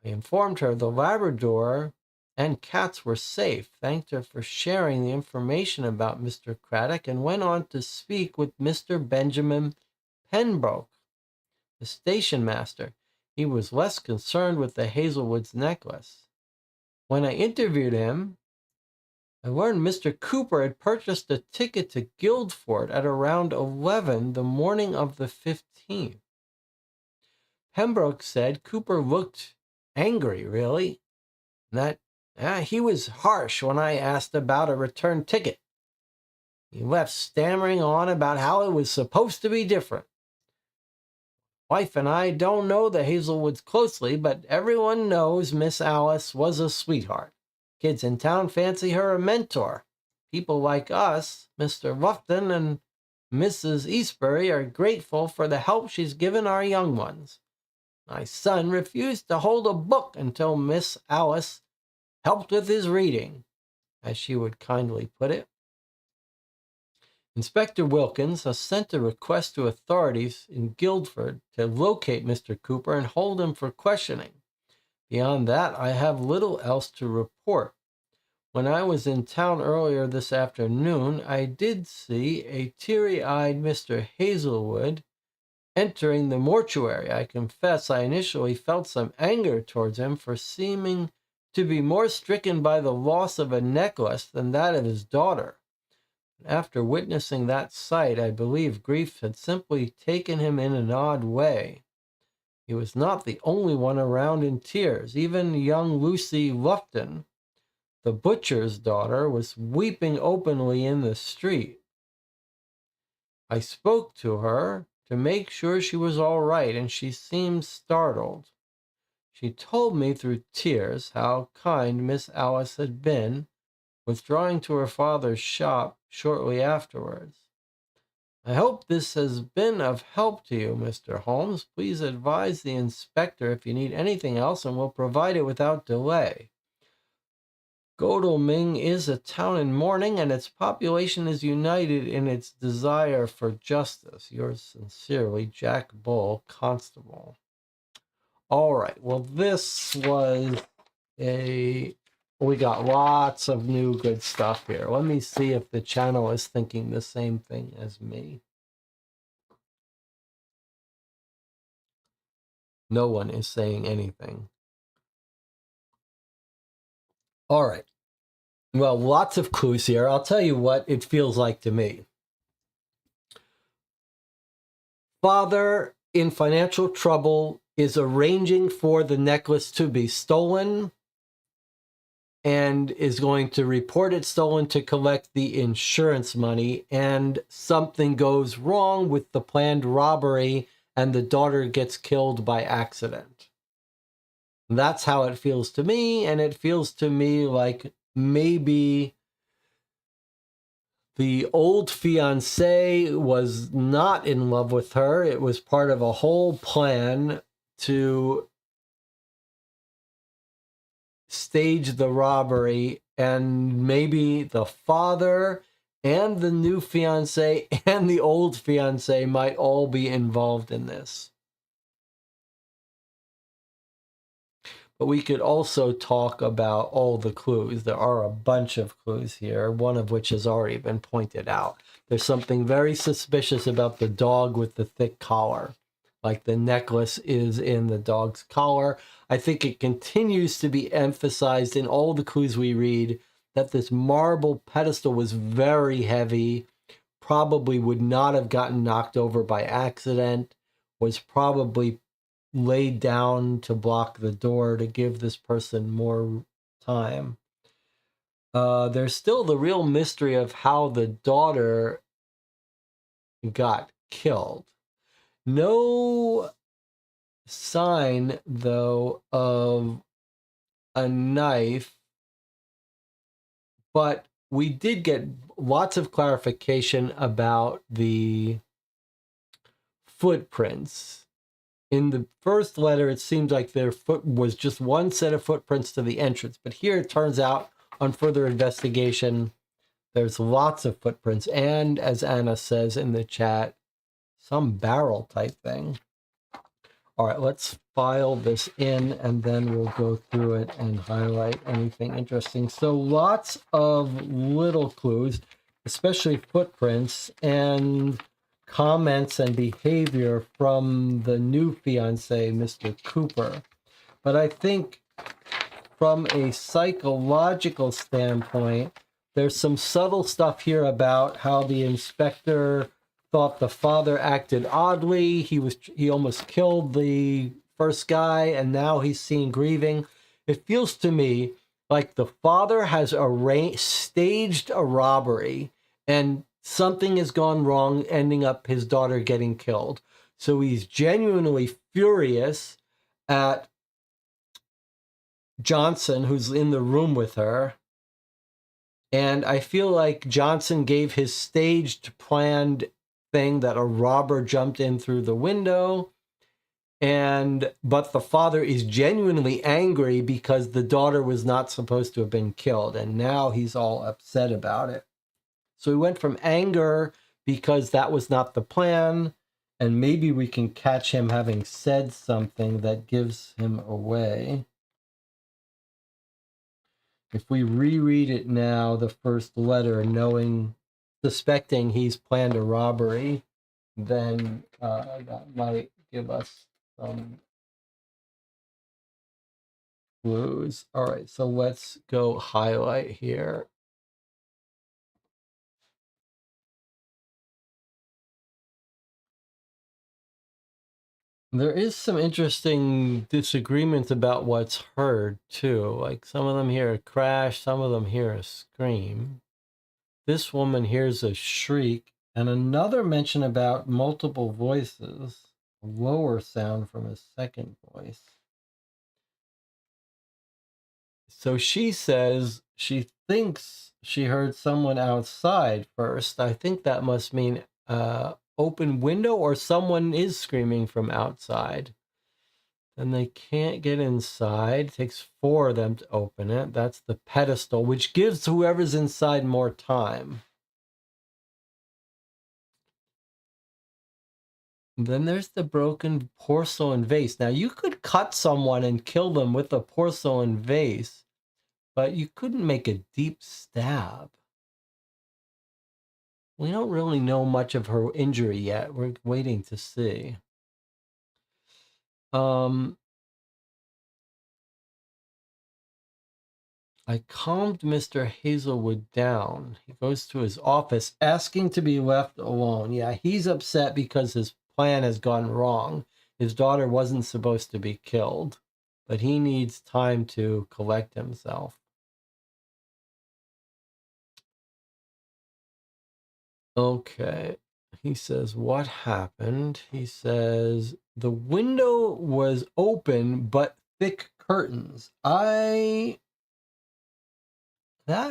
I informed her the Labrador and cats were safe, thanked her for sharing the information about Mr. Craddock, and went on to speak with Mr. Benjamin Pembroke, the station master. He was less concerned with the Hazlewood's necklace. When I interviewed him, I learned Mr. Cooper had purchased a ticket to Guildford at around 11 the morning of the 15th. Pembroke said Cooper looked angry, really, and that he was harsh when I asked about a return ticket. He left stammering on about how it was supposed to be different. Wife and I don't know the Hazlewoods closely, but everyone knows Miss Alice was a sweetheart. Kids in town fancy her a mentor. People like us, Mr. Lufton and Mrs. Eastbury, are grateful for the help she's given our young ones. My son refused to hold a book until Miss Alice helped with his reading, as she would kindly put it. Inspector Wilkins has sent a request to authorities in Guildford to locate Mr. Cooper and hold him for questioning. Beyond that, I have little else to report. When I was in town earlier this afternoon, I did see a teary-eyed Mr. Hazlewood entering the mortuary. I confess I initially felt some anger towards him for seeming to be more stricken by the loss of a necklace than that of his daughter. After witnessing that sight, I believe grief had simply taken him in an odd way. He was not the only one around in tears. Even young Lucy Lufton, the butcher's daughter, was weeping openly in the street. I spoke to her to make sure she was all right, and she seemed startled. She told me through tears how kind Miss Alice had been, withdrawing to her father's shop shortly afterwards. I hope this has been of help to you, Mr. Holmes. Please advise the inspector if you need anything else, and we'll provide it without delay. Godalming is a town in mourning, and its population is united in its desire for justice. Yours sincerely, Jack Bull, Constable. All right, well, this was we got lots of new good stuff here. Let me see if the channel is thinking the same thing as me. No one is saying anything. All right. Well, lots of clues here. I'll tell you what it feels like to me. Father in financial trouble is arranging for the necklace to be stolen and is going to report it stolen to collect the insurance money, and something goes wrong with the planned robbery and the daughter gets killed by accident. That's how it feels to me, and it feels to me like maybe the old fiancé was not in love with her. It was part of a whole plan to stage the robbery, and maybe the father and the new fiancé and the old fiancé might all be involved in this. But we could also talk about all the clues. There are a bunch of clues here, one of which has already been pointed out. There's something very suspicious about the dog with the thick collar. Like the necklace is in the dog's collar. I think it continues to be emphasized in all the clues we read that this marble pedestal was very heavy, probably would not have gotten knocked over by accident, was probably laid down to block the door to give this person more time. There's still the real mystery of how the daughter got killed. No sign, though, of a knife, but we did get lots of clarification about the footprints. In the first letter, it seemed like there was just one set of footprints to the entrance, but here it turns out, on further investigation, there's lots of footprints, and as Anna says in the chat, some barrel type thing. All right, let's file this in and then we'll go through it and highlight anything interesting. So lots of little clues, especially footprints and comments and behavior from the new fiance, Mr. Cooper. But I think from a psychological standpoint, there's some subtle stuff here about how the inspector thought the father acted oddly. He almost killed the first guy, and now he's seen grieving. It feels to me like the father has staged a robbery, and something has gone wrong, ending up his daughter getting killed. So he's genuinely furious at Johnson, who's in the room with her. And I feel like Johnson gave his staged, planned thing that a robber jumped in through the window. But the father is genuinely angry because the daughter was not supposed to have been killed. And now he's all upset about it. So he went from anger because that was not the plan. And maybe we can catch him having said something that gives him away. If we reread it now, the first letter, suspecting he's planned a robbery, then that might give us some clues. All right, so let's go highlight here. There is some interesting disagreements about what's heard, too. Like some of them hear a crash, some of them hear a scream. This woman hears a shriek, and another mention about multiple voices, a lower sound from a second voice. So she says she thinks she heard someone outside first. I think that must mean open window, or someone is screaming from outside. Then they can't get inside. It takes 4 of them to open it. That's the pedestal, which gives whoever's inside more time. Then there's the broken porcelain vase. Now, you could cut someone and kill them with a porcelain vase, but you couldn't make a deep stab. We don't really know much of her injury yet. We're waiting to see. I calmed Mr. Hazlewood down. He goes to his office asking to be left alone. Yeah, he's upset because his plan has gone wrong. His daughter wasn't supposed to be killed, but he needs time to collect himself. Okay. He says, what happened? He says, the window was open, but thick curtains. That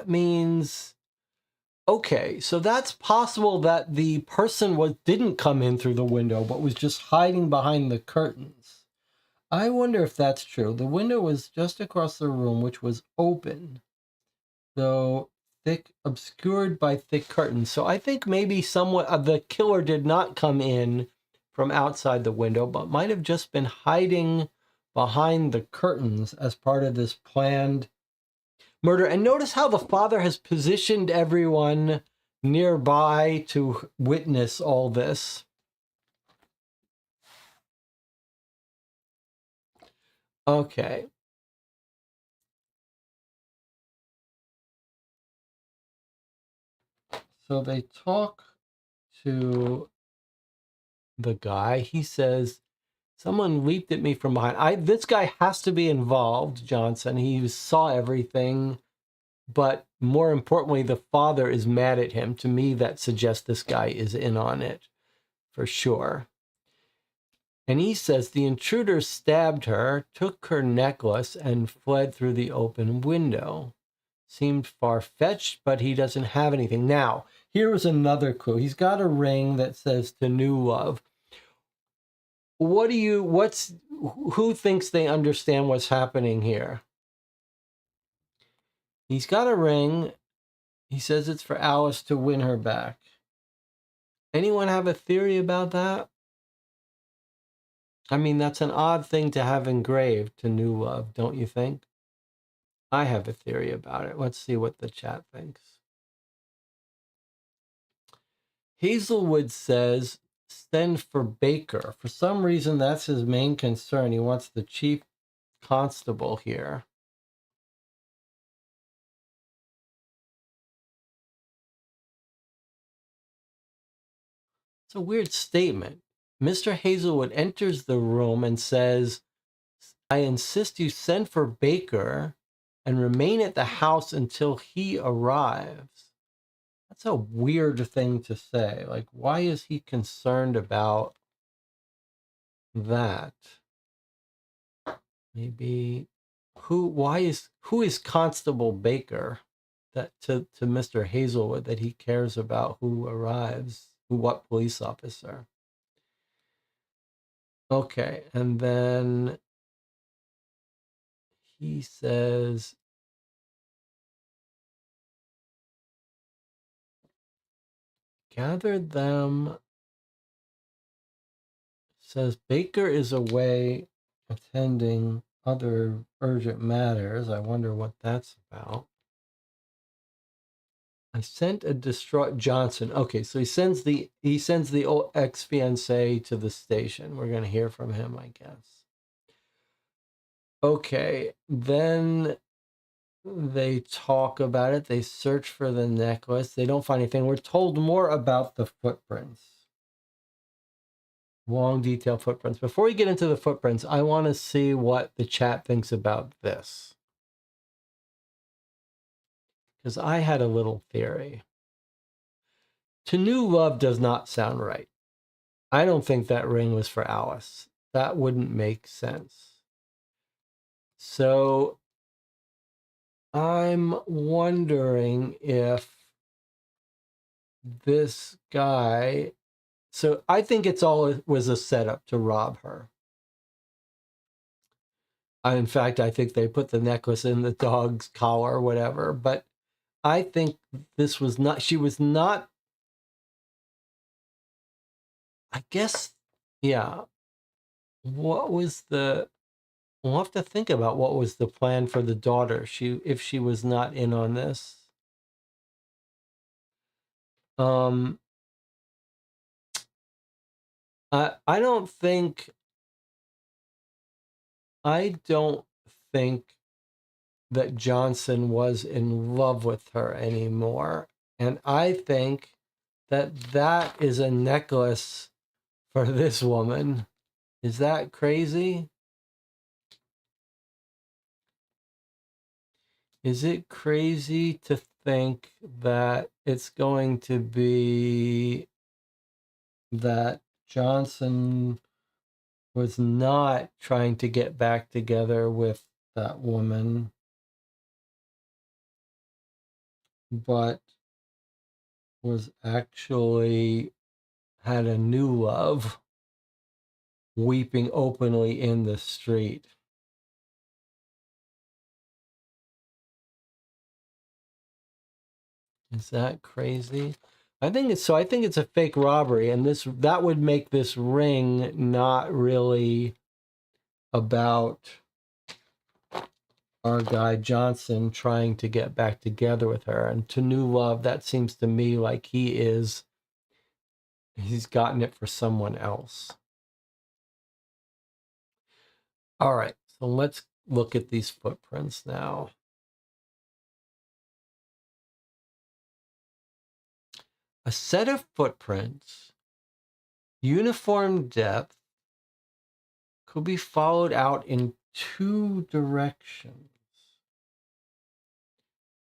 means, okay, so that's possible that the person didn't come in through the window, but was just hiding behind the curtains. I wonder if that's true. The window was just across the room, which was open, though obscured by thick curtains. So I think maybe the killer did not come in from outside the window, but might have just been hiding behind the curtains as part of this planned murder. And notice how the father has positioned everyone nearby to witness all this. Okay. So they talk to the guy. He says, someone leaped at me from behind. This guy has to be involved, Johnson. He saw everything. But more importantly, the father is mad at him. To me, that suggests this guy is in on it, for sure. And he says the intruder stabbed her, took her necklace, and fled through the open window. Seemed far-fetched, but he doesn't have anything. Now, here is another clue. He's got a ring that says to new love. Who thinks they understand what's happening here? He's got a ring. He says it's for Alice to win her back. Anyone have a theory about that? I mean, that's an odd thing to have engraved to New Love, don't you think? I have a theory about it. Let's see what the chat thinks. Hazlewood says, send for Baker. For some reason, that's his main concern. He wants the chief constable here. It's a weird statement. Mr. Hazlewood enters the room and says, I insist you send for Baker and remain at the house until he arrives. That's a weird thing to say. Like, why is he concerned about that? Maybe who is Constable Baker that to Mr. Hazlewood that he cares about who arrives, what police officer? Okay, and then he says, gather them. Says Baker is away attending other urgent matters. I wonder what that's about. I sent a distraught Johnson. Okay, so he sends the old ex-fiance to the station. We're gonna hear from him, I guess. Okay, then they talk about it. They search for the necklace. They don't find anything. We're told more about the footprints. Long, detailed footprints. Before we get into the footprints, I want to see what the chat thinks about this. Because I had a little theory. To New Love does not sound right. I don't think that ring was for Alice. That wouldn't make sense. So I'm wondering if this guy... So I think it was a setup to rob her. In fact, I think they put the necklace in the dog's collar or whatever. But I think this was not... She was not... I guess, yeah. What was the... We'll have to think about what was the plan for the daughter. If she was not in on this. I don't think that Johnson was in love with her anymore, and I think that is a necklace for this woman. Is that crazy? Is it crazy to think that it's going to be that Johnson was not trying to get back together with that woman, but was actually had a new love weeping openly in the street? Is that crazy? I think it's a fake robbery, and that would make this ring not really about our guy Johnson trying to get back together with her. And to New Love, that seems to me like he's gotten it for someone else. All right, so let's look at these footprints now. A set of footprints, uniform depth, could be followed out in two directions.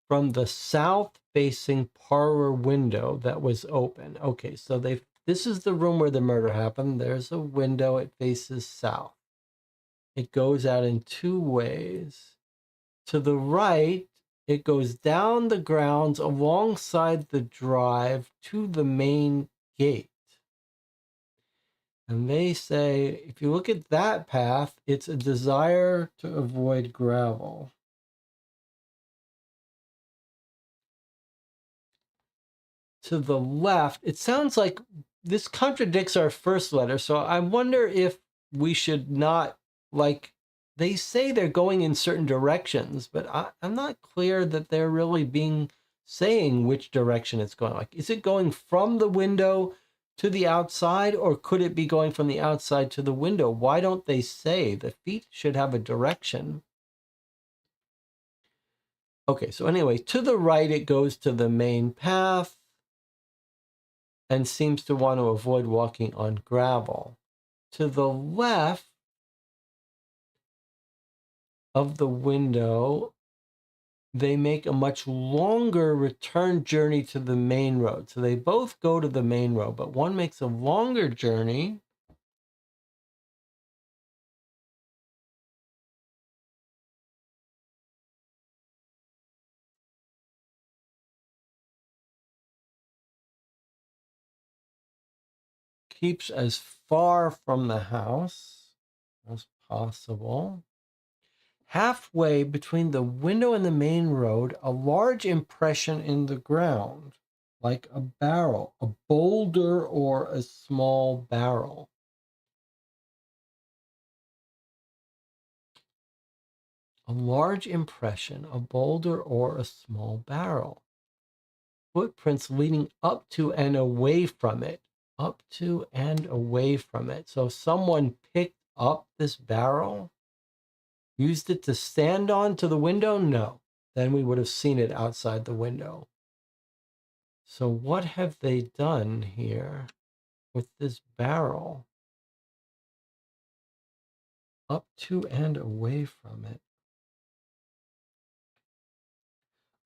From the south-facing parlor window that was open. Okay, so this is the room where the murder happened. There's a window. It faces south. It goes out in two ways. To the right, it goes down the grounds alongside the drive to the main gate. And they say, if you look at that path, it's a desire to avoid gravel. to the left, it sounds like this contradicts our first letter. So I wonder if we should not, like, they say they're going in certain directions, but I'm not clear that they're really saying which direction it's going. Like, is it going from the window to the outside, or could it be going from the outside to the window? Why don't they say? The feet should have a direction. Okay, so anyway, to the right, it goes to the main path and seems to want to avoid walking on gravel. To the left of the window, they make a much longer return journey to the main road. So they both go to the main road, but one makes a longer journey. Keeps as far from the house as possible. Halfway between the window and the main road, a large impression in the ground, like a barrel, a boulder or a small barrel. A large impression, a boulder or a small barrel. Footprints leading up to and away from it. Up to and away from it. So someone picked up this barrel, used it to stand on to the window? No. Then we would have seen it outside the window. So what have they done here with this barrel? Up to and away from it.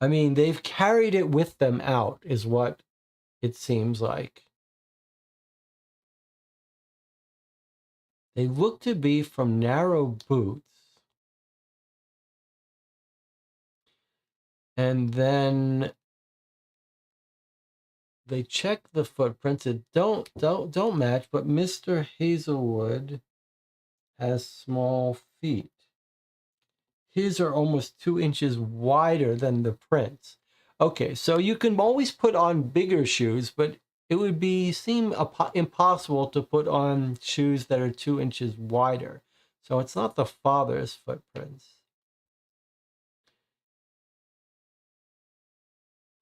I mean, they've carried it with them out, is what it seems like. They look to be from narrow boots. And then they check the footprints. It don't match, but Mr. Hazlewood has small feet. His are almost 2 inches wider than the prints. Okay, so you can always put on bigger shoes, but it would seem impossible to put on shoes that are 2 inches wider. So it's not the father's footprints.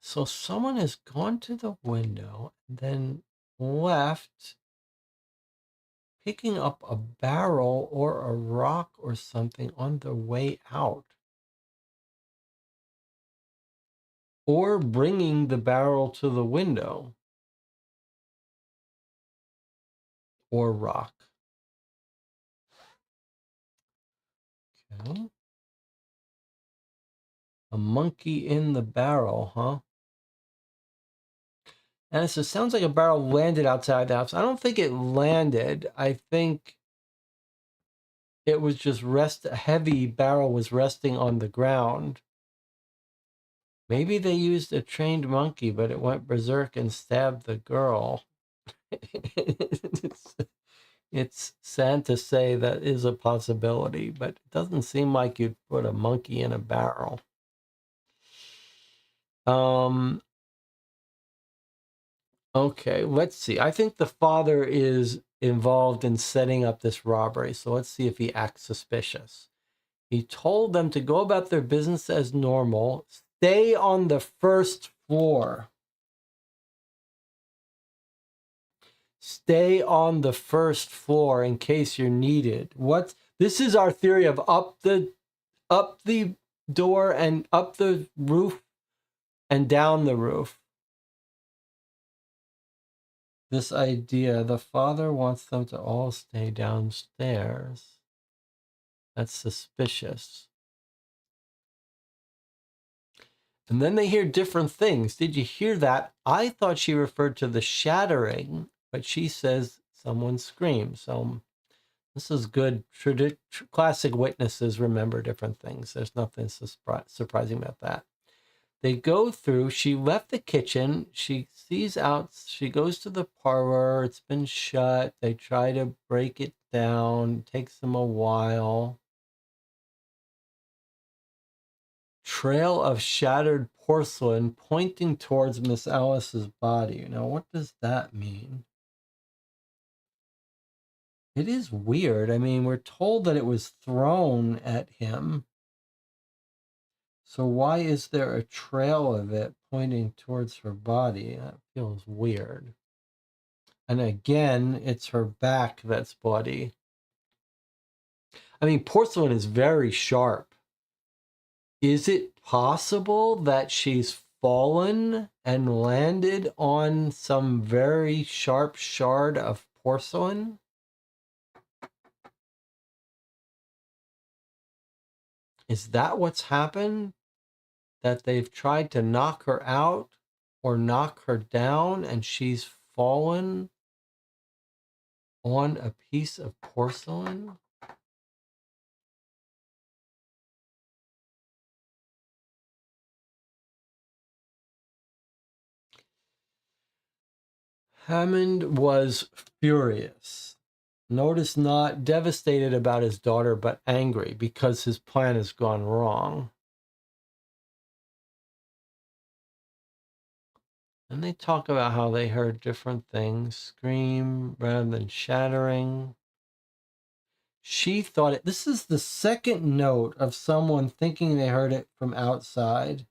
So someone has gone to the window and then left, picking up a barrel or a rock or something on the way out. Or bringing the barrel to the window. Or rock. Okay. A monkey in the barrel, huh? And it sounds like a barrel landed outside the house. I don't think it landed. I think it was just a heavy barrel was resting on the ground. Maybe they used a trained monkey, but it went berserk and stabbed the girl. It's sad to say that is a possibility, but it doesn't seem like you'd put a monkey in a barrel. Okay, let's see. I think the father is involved in setting up this robbery, so let's see if he acts suspicious. He told them to go about their business as normal, stay on the first floor. Stay on the first floor in case you're needed. This is our theory of up the door and up the roof and down the roof. This idea, the father wants them to all stay downstairs. That's suspicious. And then they hear different things. Did you hear that? I thought she referred to the shattering, but she says someone screams. So this is good. Classic witnesses remember different things. There's nothing surprising about that. They go through. She left the kitchen. She sees out. She goes to the parlor. It's been shut. They try to break it down. It takes them a while. Trail of shattered porcelain pointing towards Miss Alice's body. Now, what does that mean? It is weird. I mean, we're told that it was thrown at him. So why is there a trail of it pointing towards her body? That feels weird. And again, it's her back that's bloody. I mean, porcelain is very sharp. Is it possible that she's fallen and landed on some very sharp shard of porcelain? Is that what's happened? That they've tried to knock her out or knock her down and she's fallen on a piece of porcelain? Hammond was furious. Notice not devastated about his daughter, but angry because his plan has gone wrong. And they talk about how they heard different things scream rather than shattering. She thought it. This is the second note of someone thinking they heard it from outside.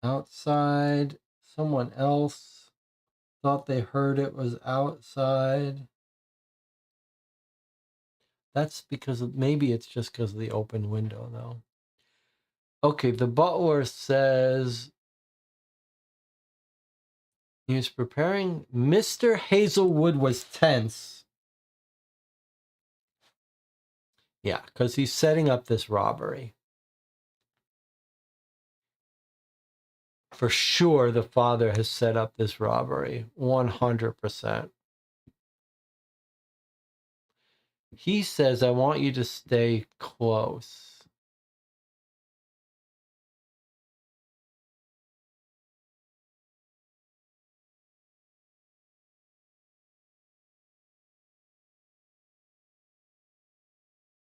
Outside, someone else thought they heard it was outside. That's because maybe it's just because of the open window, though. Okay, the butler says he was preparing. Mr. Hazlewood was tense. Yeah, because he's setting up this robbery. For sure, the father has set up this robbery. 100%. He says, I want you to stay close.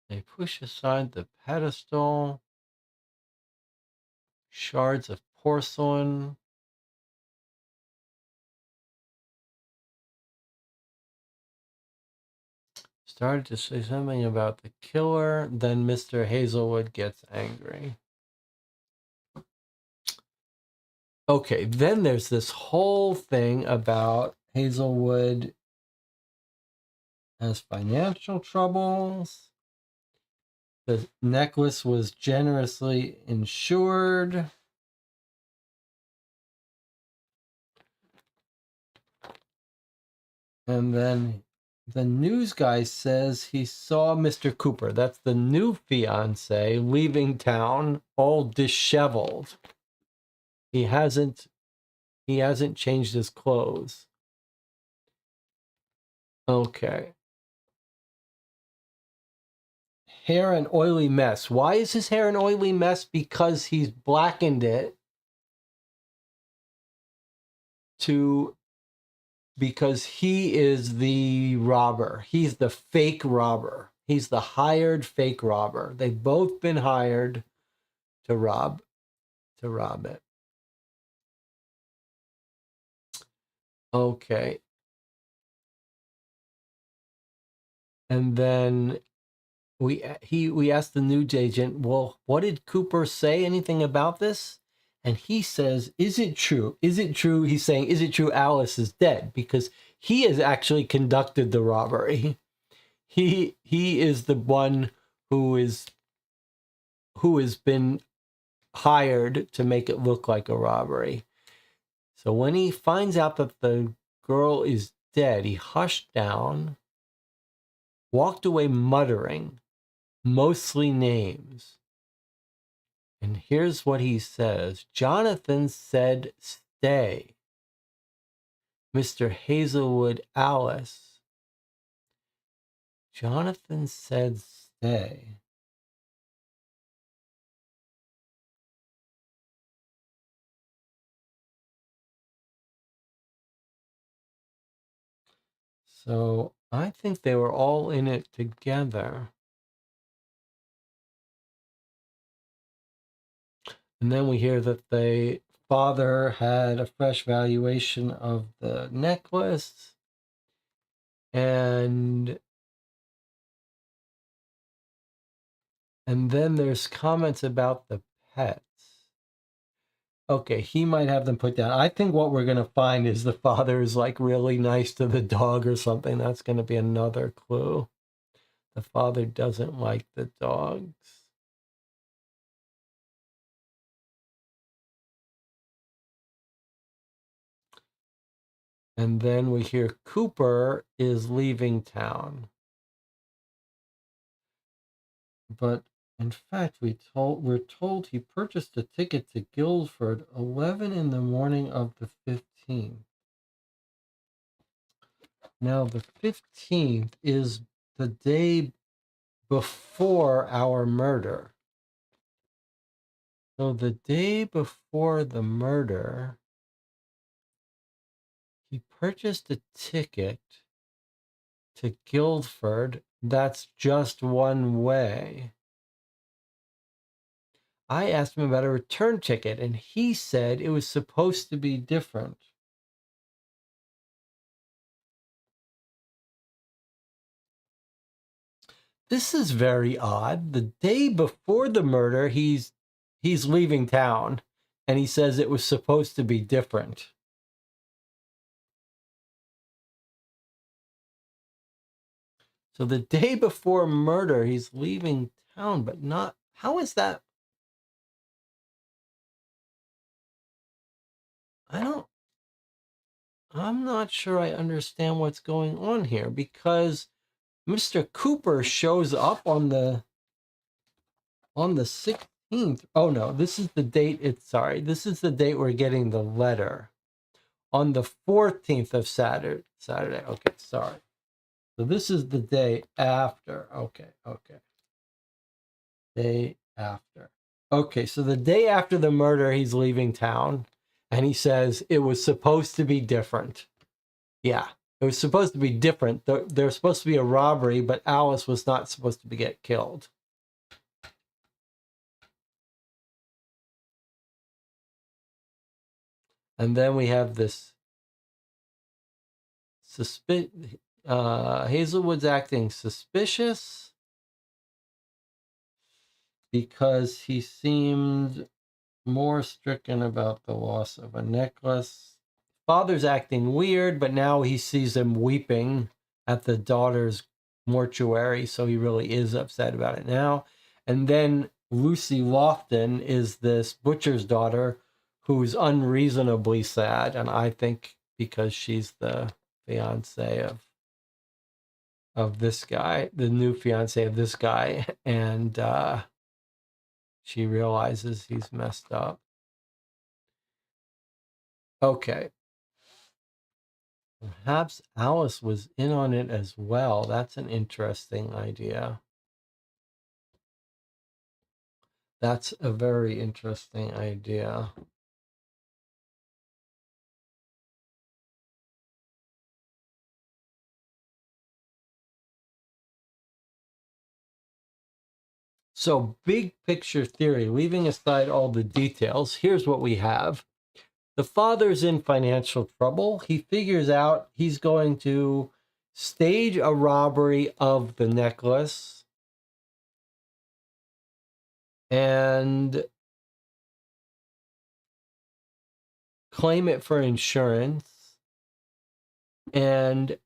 They push aside the pedestal. Shards of porcelain. Started to say something about the killer. Then Mr. Hazlewood gets angry. Okay, then there's this whole thing about Hazlewood has financial troubles. The necklace was generously insured. And then the news guy says he saw Mr. Cooper. That's the new fiance leaving town all disheveled. He hasn't changed his clothes. Okay. Hair an oily mess. Why is his hair an oily mess? Because he's blackened it because he is the robber. He's the fake robber. He's the hired fake robber. They've both been hired to rob it. Okay. And then we asked the news agent, well, what did Cooper say? Anything about this? And he says, is it true? Is it true? He's saying, is it true Alice is dead? Because he has actually conducted the robbery. He is the one who has been hired to make it look like a robbery. So when he finds out that the girl is dead, he hushed down, walked away muttering, mostly names. And here's what he says. Jonathan said, stay. Mr. Hazlewood, Alice. Jonathan said, stay. So I think they were all in it together. And then we hear that the father had a fresh valuation of the necklace. And then there's comments about the pets. Okay, he might have them put down. I think what we're going to find is the father is like really nice to the dog or something. That's going to be another clue. The father doesn't like the dogs. And then we hear Cooper is leaving town. But in fact, we're told he purchased a ticket to Guildford 11 in the morning of the 15th. Now, the 15th is the day before our murder. So the day before the murder, he purchased a ticket to Guildford. That's just one way. I asked him about a return ticket, and he said it was supposed to be different. This is very odd. The day before the murder, he's leaving town, and he says it was supposed to be different. So the day before murder, he's leaving town, but not. How is that? I'm not sure I understand what's going on here, because Mr. Cooper shows up on the 16th. Oh no, this is the date. This is the date we're getting the letter. On the 14th of Saturday. Okay, sorry. So this is the day after. Okay. Day after. Okay, so the day after the murder, he's leaving town, and he says it was supposed to be different. Yeah, it was supposed to be different. There's supposed to be a robbery, but Alice was not supposed to get killed. And then we have this Hazlewood's acting suspicious because he seemed more stricken about the loss of a necklace. Father's acting weird, but now he sees him weeping at the daughter's mortuary, so he really is upset about it now. And then Lucy Lofton is this butcher's daughter who's unreasonably sad, and I think because she's the fiance of this guy, the new fiance of this guy, and she realizes he's messed up. Okay. Perhaps Alice was in on it as well. That's an interesting idea. That's a very interesting idea. So, big picture theory, leaving aside all the details, here's what we have. The father's in financial trouble. He figures out he's going to stage a robbery of the necklace and claim it for insurance. And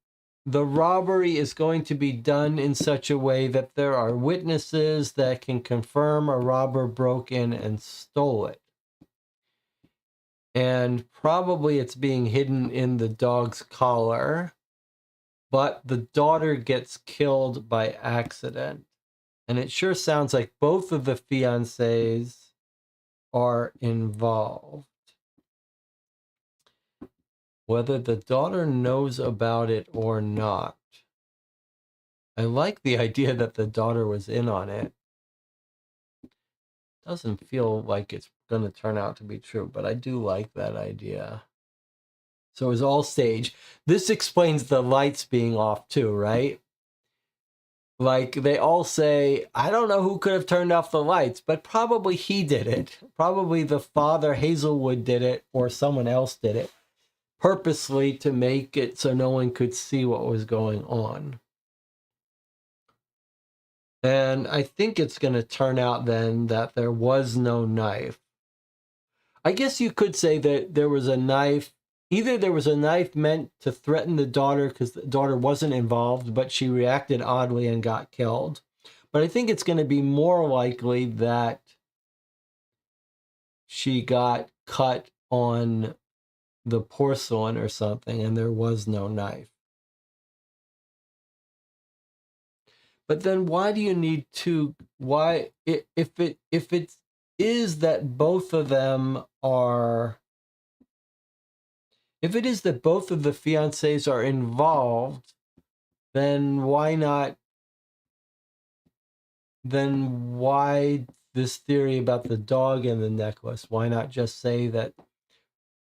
the robbery is going to be done in such a way that there are witnesses that can confirm a robber broke in and stole it. And probably it's being hidden in the dog's collar, but the daughter gets killed by accident. And it sure sounds like both of the fiancés are involved. Whether the daughter knows about it or not. I like the idea that the daughter was in on it. Doesn't feel like it's going to turn out to be true, but I do like that idea. So it's all staged. This explains the lights being off too, right? Like, they all say, I don't know who could have turned off the lights, but probably he did it. Probably the father, Hazlewood, did it, or someone else did it, purposely to make it so no one could see what was going on. And I think it's going to turn out then that there was no knife. I guess you could say that there was a knife. Either there was a knife meant to threaten the daughter because the daughter wasn't involved, but she reacted oddly and got killed. But I think it's going to be more likely that she got cut on the porcelain or something and there was no knife. But then why do you need two? Why, if it is that both of them are, if it is that both of the fiancés are involved, then why not? Then why this theory about the dog and the necklace? Why not just say that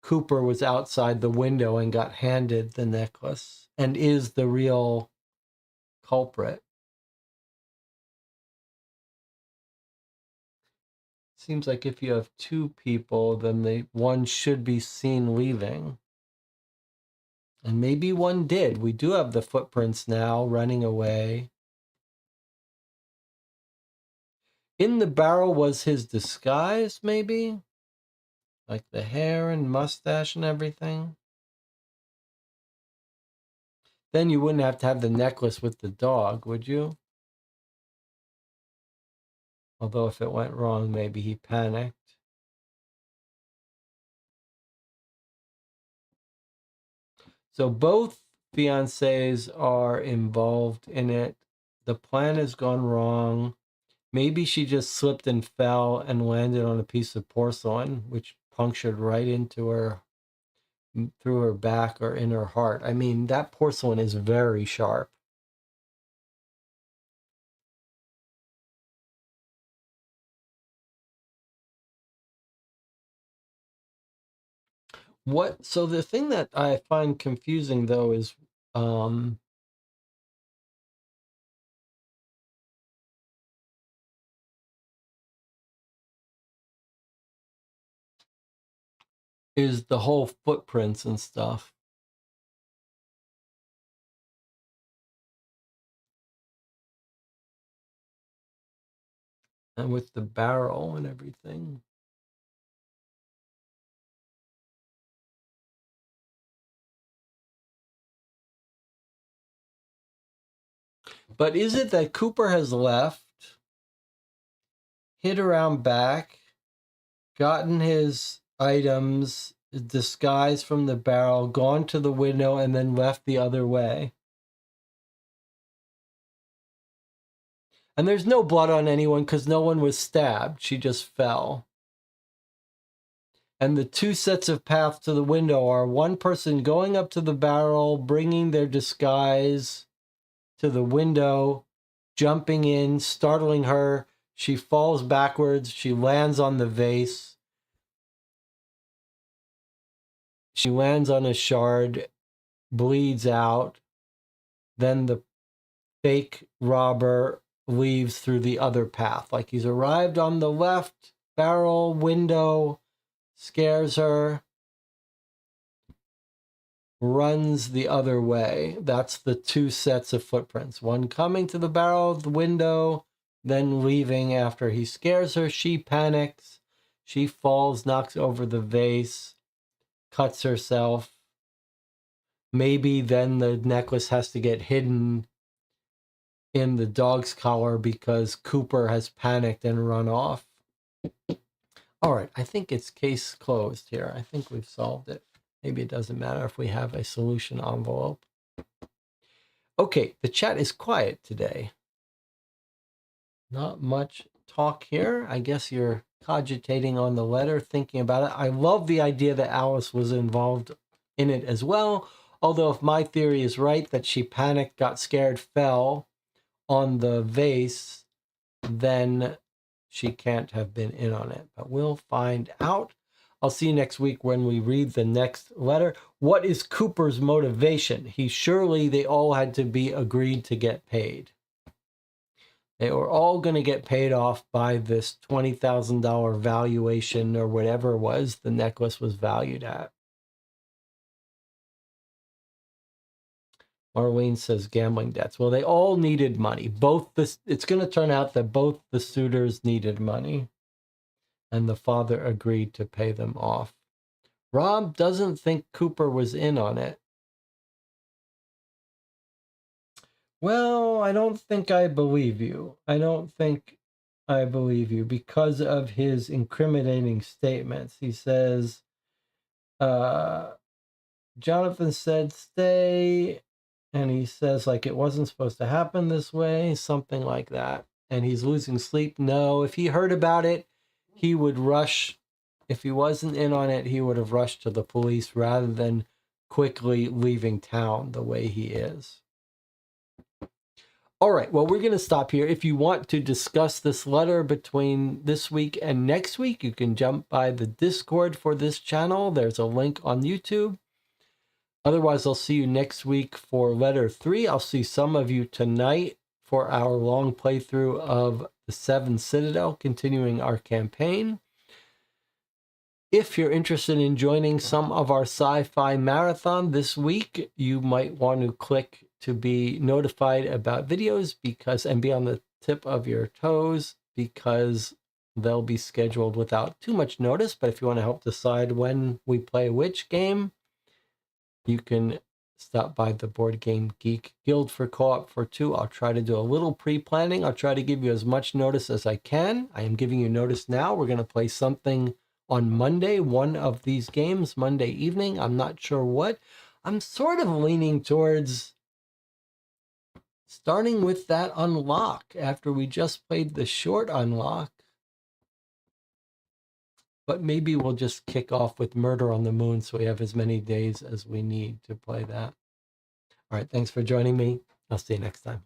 Cooper was outside the window and got handed the necklace and is the real culprit? Seems like if you have two people, then one should be seen leaving. And maybe one did. We do have the footprints now running away. In the barrel was his disguise, maybe? Like the hair and mustache and everything. Then you wouldn't have to have the necklace with the dog, would you? Although if it went wrong, maybe he panicked. So both fiancés are involved in it. The plan has gone wrong. Maybe she just slipped and fell and landed on a piece of porcelain, which punctured right into her, through her back or in her heart. I mean, that porcelain is very sharp. So the thing that I find confusing though is the whole footprints and stuff. And with the barrel and everything. But is it that Cooper has left, hid around back, gotten his items disguised from the barrel, gone to the window, and then left the other way? And there's no blood on anyone because no one was stabbed. She just fell. And the two sets of paths to the window are one person going up to the barrel, bringing their disguise to the window, jumping in, startling her. She falls backwards. She lands on the vase. She lands on a shard, bleeds out. Then the fake robber leaves through the other path. Like he's arrived on the left barrel window, scares her, runs the other way. That's the two sets of footprints. One coming to the barrel of the window, then leaving after he scares her. She panics. She falls, knocks over the vase, cuts herself. Maybe then the necklace has to get hidden in the dog's collar because Cooper has panicked and run off. All right, I think it's case closed here. I think we've solved it. Maybe it doesn't matter if we have a solution envelope. Okay, the chat is quiet today. Not much talk here. I guess you're cogitating on the letter, thinking about it. I love the idea that Alice was involved in it as well. Although if my theory is right, that she panicked, got scared, fell on the vase, then she can't have been in on it. But we'll find out. I'll see you next week when we read the next letter. What is Cooper's motivation? They all had to be agreed to get paid. They were all going to get paid off by this $20,000 valuation or whatever it was the necklace was valued at. Marlene says gambling debts. Well, they all needed money. It's going to turn out that both the suitors needed money, and the father agreed to pay them off. Rob doesn't think Cooper was in on it. Well, I don't think I believe you. I don't think I believe you because of his incriminating statements. He says, Jonathan said stay, and he says like it wasn't supposed to happen this way, something like that. And he's losing sleep. No, if he heard about it, he would rush. If he wasn't in on it, he would have rushed to the police rather than quickly leaving town the way he is. All right, well, we're going to stop here. If you want to discuss this letter between this week and next week, you can jump by the Discord for this channel. There's a link on YouTube. Otherwise, I'll see you next week for letter 3. I'll see some of you tonight for our long playthrough of the 7 Citadel, continuing our campaign. If you're interested in joining some of our sci-fi marathon this week, you might want to click to be notified about videos and be on the tip of your toes because they'll be scheduled without too much notice. But if you want to help decide when we play which game, you can stop by the Board Game Geek Guild for Co-op for 2. I'll try to do a little pre-planning. I'll try to give you as much notice as I can. I am giving you notice now. We're going to play something on Monday, one of these games, Monday evening. I'm not sure what. I'm sort of leaning towards starting with that unlock after we just played the short unlock. But maybe we'll just kick off with Murder on the Moon so we have as many days as we need to play that. All right, thanks for joining me. I'll see you next time.